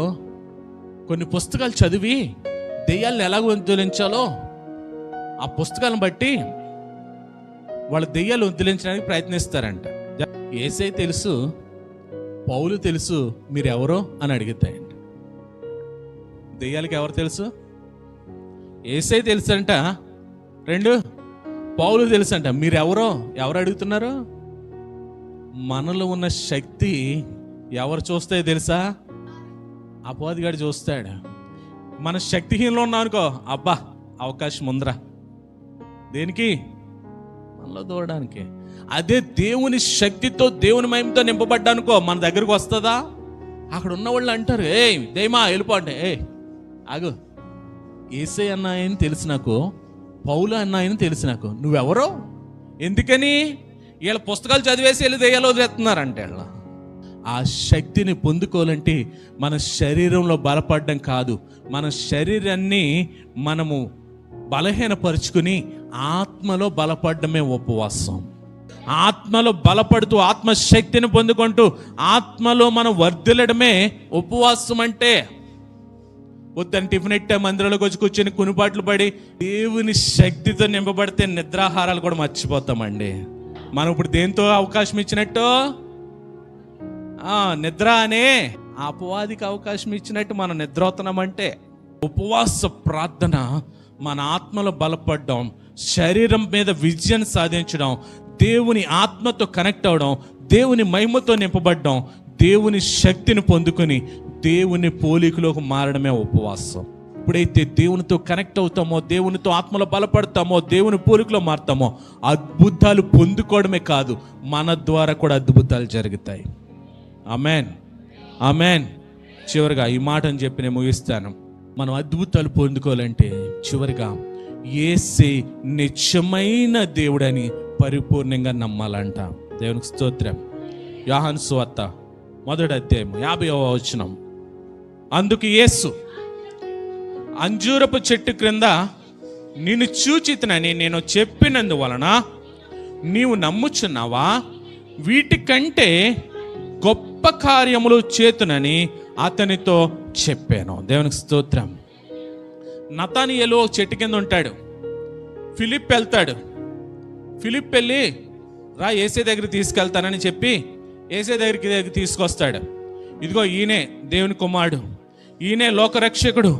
కొన్ని పుస్తకాలు చదివి దెయ్యాలను ఎలా వదిలించాలో ఆ పుస్తకాలను బట్టి వాళ్ళ దెయ్యాలు వదిలించడానికి ప్రయత్నిస్తారంట. యేసే తెలుసు, పౌలు తెలుసు, మీరు ఎవరో అని అడుగుతాయంట. దెయ్యాలకి ఎవరు తెలుసు? యేసే తెలుసు అంట. రెండు, పౌలు తెలుసు అంట. మీరెవరో ఎవరు అడుగుతున్నారు? మనలో ఉన్న శక్తి ఎవరు చూస్తాయో తెలుసా? అపవాదిగాడు చూస్తాడు. మన శక్తిహీనంలో ఉన్నాం అనుకో, అబ్బా అవకాశం ఉందిరా. దేనికి? మనలో దూరడానికి. అదే దేవుని శక్తితో దేవుని మహిమతో నింపబడ్డానుకో మన దగ్గరకు వస్తుందా? అక్కడ ఉన్న వాళ్ళు అంటారు, ఏ దైమా వెళ్ళిపో అంటే, ఏ ఆగు, యేసే అన్నాయని తెలుసు నాకు, పౌలు అన్నాయని తెలుసు నాకు, నువ్వెవరో? ఎందుకని? వీళ్ళ పుస్తకాలు చదివేసి వెళ్ళి దెయ్యాలు వదిలేస్తున్నారంటే. వాళ్ళ ఆ శక్తిని పొందుకోవాలంటే మన శరీరంలో బలపడడం కాదు, మన శరీరాన్ని మనము బలహీనపరుచుకుని ఆత్మలో బలపడమే ఉపవాసం. ఆత్మలో బలపడుతూ ఆత్మశక్తిని పొందుకుంటూ ఆత్మలో మనం వర్ధిల్లడమే ఉపవాసం అంటే. పొద్దున్న టిఫిన్ ఎట్టే మందిరంలోకి వచ్చి కూర్చొని కునిపాట్లు పడి దేవుని శక్తితో నింపబడితే నిద్రాహారాలు కూడా మర్చిపోతామండి. మనం ఇప్పుడు దేంతో అవకాశం ఇచ్చినట్టు? నిద్ర అనే అపవాదికి అవకాశం ఇచ్చినట్టు మనం నిద్రవుతున్నామంటే. ఉపవాస ప్రార్థన మన ఆత్మలో బలపడడం, శరీరం మీద విజయం సాధించడం, దేవుని ఆత్మతో కనెక్ట్ అవడం, దేవుని మహిమతో నింపబడడం, దేవుని శక్తిని పొందుకొని దేవుని పోలికలోకి మారడమే ఉపవాసం. ఎప్పుడైతే దేవునితో కనెక్ట్ అవుతామో, దేవునితో ఆత్మలో బలపడతామో, దేవుని పోలికలో మారుతామో, అద్భుతాలు పొందుకోవడమే కాదు, మన ద్వారా కూడా అద్భుతాలు జరుగుతాయి. Amen, amen. చివరిగా ఈ మాటను చెప్పి నేను ముగిస్తాను. మనం అద్భుతాలు పొందుకోవాలంటే చివరిగా యేసే నిజమైన దేవుడని పరిపూర్ణంగా నమ్మాలంట. దేవునికి స్తోత్రం. యోహాను సువార్త 1వ అధ్యాయం 50వ వచనం. అందుకు యేసు, అంజూరపు చెట్టు క్రింద నిన్ను చూచితినని నేను చెప్పినందువలన నీవు నమ్ముచున్నావా? వీటికంటే గొప్ప కార్యములు చేతునని అతనితో చెప్పాను. దేవునికి స్తోత్రం. నతానియేలు చెట్టు కింద ఉంటాడు. ఫిలిప్ వెళ్తాడు. ఫిలిప్ వెళ్ళి రా యేసే దగ్గరికి తీసుకెళ్తానని చెప్పి యేసే దగ్గరికి తీసుకొస్తాడు. ఇదిగో ఈయనే దేవుని కుమారుడు, ఈయనే లోకరక్షకుడు,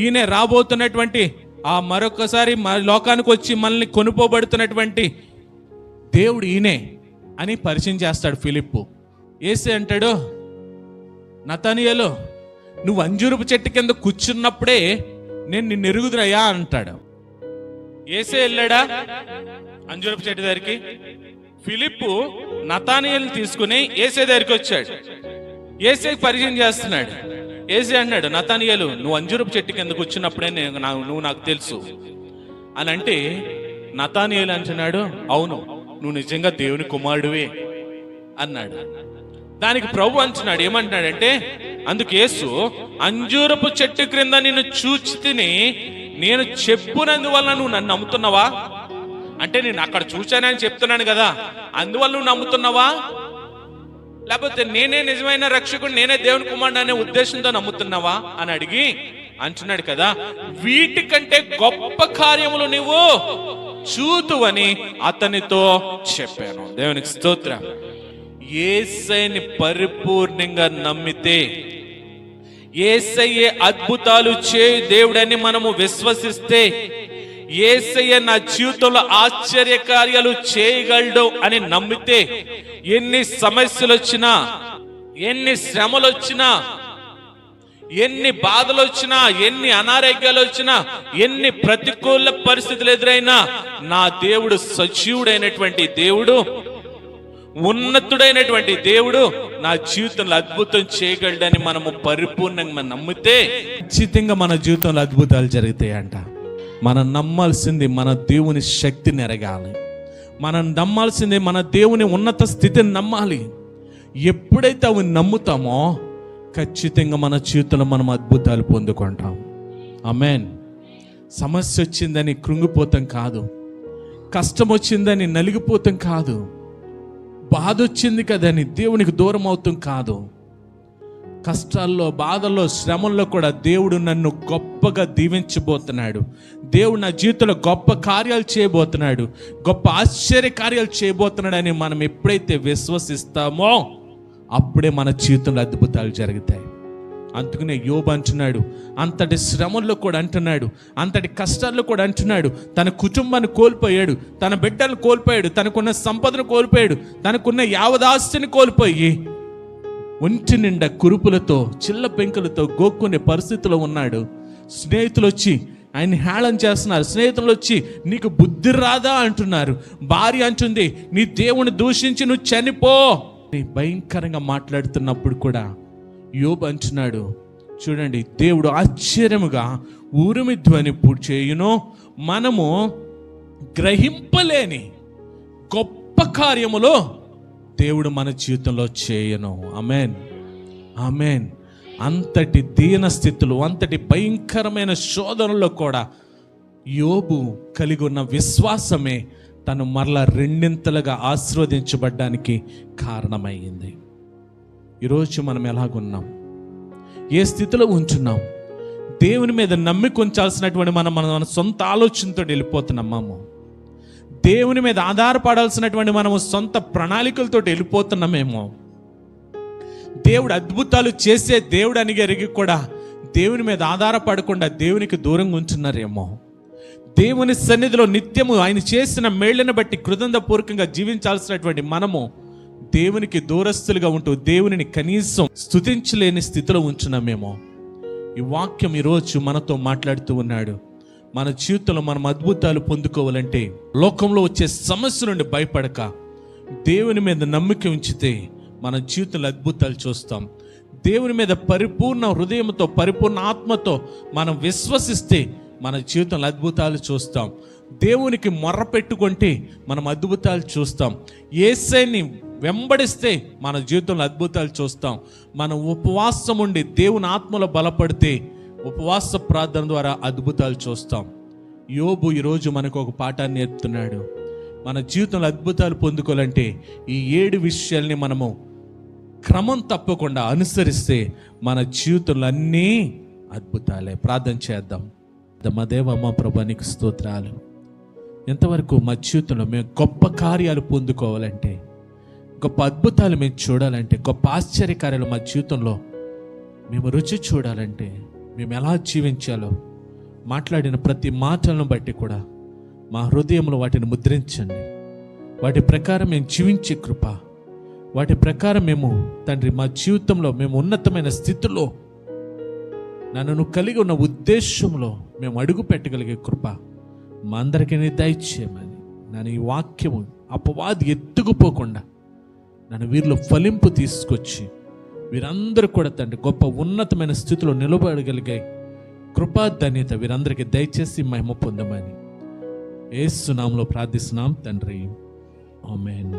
ఈయనే రాబోతున్నటువంటి ఆ మరొకసారి లోకానికి వచ్చి మనల్ని కొనుపోబడుతున్నటువంటి దేవుడు ఈయనే అని పరిచయం చేస్తాడు ఫిలిప్పు. యేసే అంటాడు, నతానియేలు నువ్వు అంజూరపు చెట్టు కింద కూర్చున్నప్పుడే నేను నిన్ను ఎరుగుదురయ్యా అంటాడు. యేసే వెళ్ళాడా అంజూరపు చెట్టు దగ్గరికి? ఫిలిప్పు నతానియేలు తీసుకుని యేసే దగ్గరికి వచ్చాడు. యేసే పరిచయం చేస్తున్నాడు. యేసే అన్నాడు, నతానియేలు నువ్వు అంజూరపు చెట్టు కింద కూర్చున్నప్పుడే నువ్వు నాకు తెలుసు అని అంటే, నతానియేలు అంటున్నాడు, అవును నువ్వు నిజంగా దేవుని కుమారుడివే అన్నాడు. దానికి ప్రభు అంటున్నాడు, ఏమంటున్నాడంటే, అందుకు యేసు, అంజూరపు చెట్టు క్రింద నిన్ను చూచి తిని నేను చెప్పునందువల్ల నువ్వు నన్ను నమ్ముతున్నావా? అంటే నేను అక్కడ చూచానని చెప్తున్నాను కదా, అందువల్ల నువ్వు నమ్ముతున్నావా? లేకపోతే నేనే నిజమైన రక్షకుడు, నేనే దేవుని కుమారుడు అనే ఉద్దేశంతో నమ్ముతున్నావా అని అడిగి అంటున్నాడు కదా, వీటికంటే గొప్ప కార్యములు నువ్వు చూతువని అతనితో చెప్పాను. దేవునికి స్తోత్రం. యేసయ్యని పరిపూర్ణంగా నమ్మితే, యేసయ్యే అద్భుతాలు చేయు దేవుడని మనము విశ్వసిస్తే, యేసయ్య నా జీవితంలో ఆశ్చర్య కార్యాలు చేయగలడు అని నమ్మితే, ఎన్ని సమస్యలు వచ్చినా, ఎన్ని శ్రమలు వచ్చినా, ఎన్ని బాధలు వచ్చినా, ఎన్ని అనారోగ్యాలు వచ్చినా, ఎన్ని ప్రతికూల పరిస్థితులు ఎదురైనా నా దేవుడు సజీవుడైనటువంటి దేవుడు, ఉన్నతుడైనటువంటి దేవుడు నా జీవితంలో అద్భుతం చేయగలడని మనము పరిపూర్ణంగా నమ్మితే ఖచ్చితంగా మన జీవితంలో అద్భుతాలు జరుగుతాయంట. మనం నమ్మాల్సింది మన దేవుని శక్తిని ఎరగాలి. మనం నమ్మాల్సింది మన దేవుని ఉన్నత స్థితిని నమ్మాలి. ఎప్పుడైతే అవి నమ్ముతామో ఖచ్చితంగా మన జీవితంలో మనం అద్భుతాలు పొందుకుంటాం. ఆమేన్. సమస్య వచ్చిందని కృంగిపోతాం కాదు, కష్టం వచ్చిందని నలిగిపోతాం కాదు, బాధ వచ్చింది కదని దేవునికి దూరం అవుతాం కాదు. కష్టాల్లో, బాధల్లో, శ్రమల్లో కూడా దేవుడు నన్ను గొప్పగా దీవించబోతున్నాడు, దేవుడు నా జీవితంలో గొప్ప కార్యాలు చేయబోతున్నాడు, గొప్ప ఆశ్చర్య కార్యాలు చేయబోతున్నాడు అని మనం ఎప్పుడైతే విశ్వసిస్తామో అప్పుడే మన జీవితంలో అద్భుతాలు జరుగుతాయి. అందుకనే యోబు అంటున్నాడు, అంతటి శ్రమల్లో కూడా అంటున్నాడు, అంతటి కష్టాల్లో కూడా అంటున్నాడు, తన కుటుంబాన్ని కోల్పోయాడు, తన బిడ్డలను కోల్పోయాడు, తనకున్న సంపదను కోల్పోయాడు, తనకున్న యావదాస్తిని కోల్పోయి ఒంటి నిండా కురుపులతో, చిల్ల పెంకులతో గోక్కునే పరిస్థితిలో ఉన్నాడు. స్నేహితులు వచ్చి ఆయన హేళన చేస్తున్నారు. స్నేహితులు వచ్చి నీకు బుద్ధి రాదా అంటున్నారు. భార్య అంటుంది నీ దేవుని దూషించి నువ్వు చనిపో భయంకరంగా మాట్లాడుతున్నప్పుడు కూడా యోబు అంటున్నాడు, చూడండి, దేవుడు ఆశ్చర్యముగా ఊరిమి ధ్వని చేయును, మనము గ్రహింపలేని గొప్ప కార్యములో దేవుడు మన జీవితంలో చేయను. ఆమేన్, ఆమేన్. అంతటి దీన స్థితులు, అంతటి భయంకరమైన శోధనలో కూడా యోబు కలిగి ఉన్న విశ్వాసమే తను మరలా రెండింతలుగా ఆశీర్వదించబడ్డానికి కారణమైంది. ఈరోజు మనం ఎలాగున్నాం, ఏ స్థితిలో ఉంటున్నాం? దేవుని మీద నమ్మిక ఉంచాల్సినటువంటి మన సొంత ఆలోచనతో వెళ్ళిపోతున్నాము. దేవుని మీద ఆధారపడాల్సినటువంటి మనము సొంత ప్రణాళికలతో వెళ్ళిపోతున్నామేమో. దేవుడు అద్భుతాలు చేసే దేవుడు అని ఎరిగి కూడా దేవుని మీద ఆధారపడకుండా దేవునికి దూరంగా ఉంటున్నారేమో. దేవుని సన్నిధిలో నిత్యము ఆయన చేసిన మేళ్లను బట్టి కృతజ్ఞతాపూర్వకంగా జీవించాల్సినటువంటి మనము దేవునికి దూరస్తులుగా ఉంటూ దేవునిని కనీసం స్తుతించలేని స్థితిలో ఉంచున్నామేమో. ఈ వాక్యం ఈరోజు మనతో మాట్లాడుతూ ఉన్నాడు. మన జీవితంలో మనం అద్భుతాలు పొందుకోవాలంటే లోకంలో వచ్చే సమస్య నుండి భయపడక దేవుని మీద నమ్మిక ఉంచితే మన జీవితంలో అద్భుతాలు చూస్తాం. దేవుని మీద పరిపూర్ణ హృదయంతో, పరిపూర్ణ ఆత్మతో మనం విశ్వసిస్తే మన జీవితంలో అద్భుతాలు చూస్తాం. దేవునికి మొర్ర పెట్టుకుంటే మనం అద్భుతాలు చూస్తాం. యేసయ్యని వెంబడిస్తే మన జీవితంలో అద్భుతాలు చూస్తాం. మనం ఉపవాసం ఉండి దేవుని ఆత్మలో బలపడితే ఉపవాస ప్రార్థన ద్వారా అద్భుతాలు చూస్తాం. యోబు ఈరోజు మనకు ఒక పాఠాన్ని నేర్పుతున్నాడు. మన జీవితంలో అద్భుతాలు పొందుకోవాలంటే ఈ 7 విషయాల్ని మనము క్రమం తప్పకుండా అనుసరిస్తే మన జీవితంలో అన్నీ అద్భుతాలే. ప్రార్థన చేద్దాం. మా దేవ, మా ప్రభా, నీకు స్తోత్రాలు. ఎంతవరకు మా జీవితంలో మేము గొప్ప కార్యాలు పొందుకోవాలంటే, గొప్ప అద్భుతాలు మేము చూడాలంటే, గొప్ప ఆశ్చర్యకార్యాలు మా జీవితంలో మేము రుచి చూడాలంటే మేము ఎలా జీవించాలో మాట్లాడిన ప్రతి మాటలను బట్టి కూడా మా హృదయంలో వాటిని ముద్రించండి. వాటి ప్రకారం మేము జీవించే కృప, వాటి ప్రకారం మేము తండ్రి మా జీవితంలో మేము ఉన్నతమైన స్థితిలో నన్ను కలిగి ఉన్న ఉద్దేశంలో మేము అడుగు పెట్టగలిగే కృప మా అందరికీ దయచేయమని నన్ను ఈ వాక్యము అపవాది ఎత్తుకుపోకుండా నన్ను వీరిలో ఫలింపు తీసుకొచ్చి వీరందరూ కూడా తండ్రి గొప్ప ఉన్నతమైన స్థితిలో నిలబడగలిగే కృపా ధన్యత వీరందరికీ దయచేసి మహిమ పొందమని యేసు నామములో ప్రార్థిస్తున్నాం తండ్రి. ఆమేన్.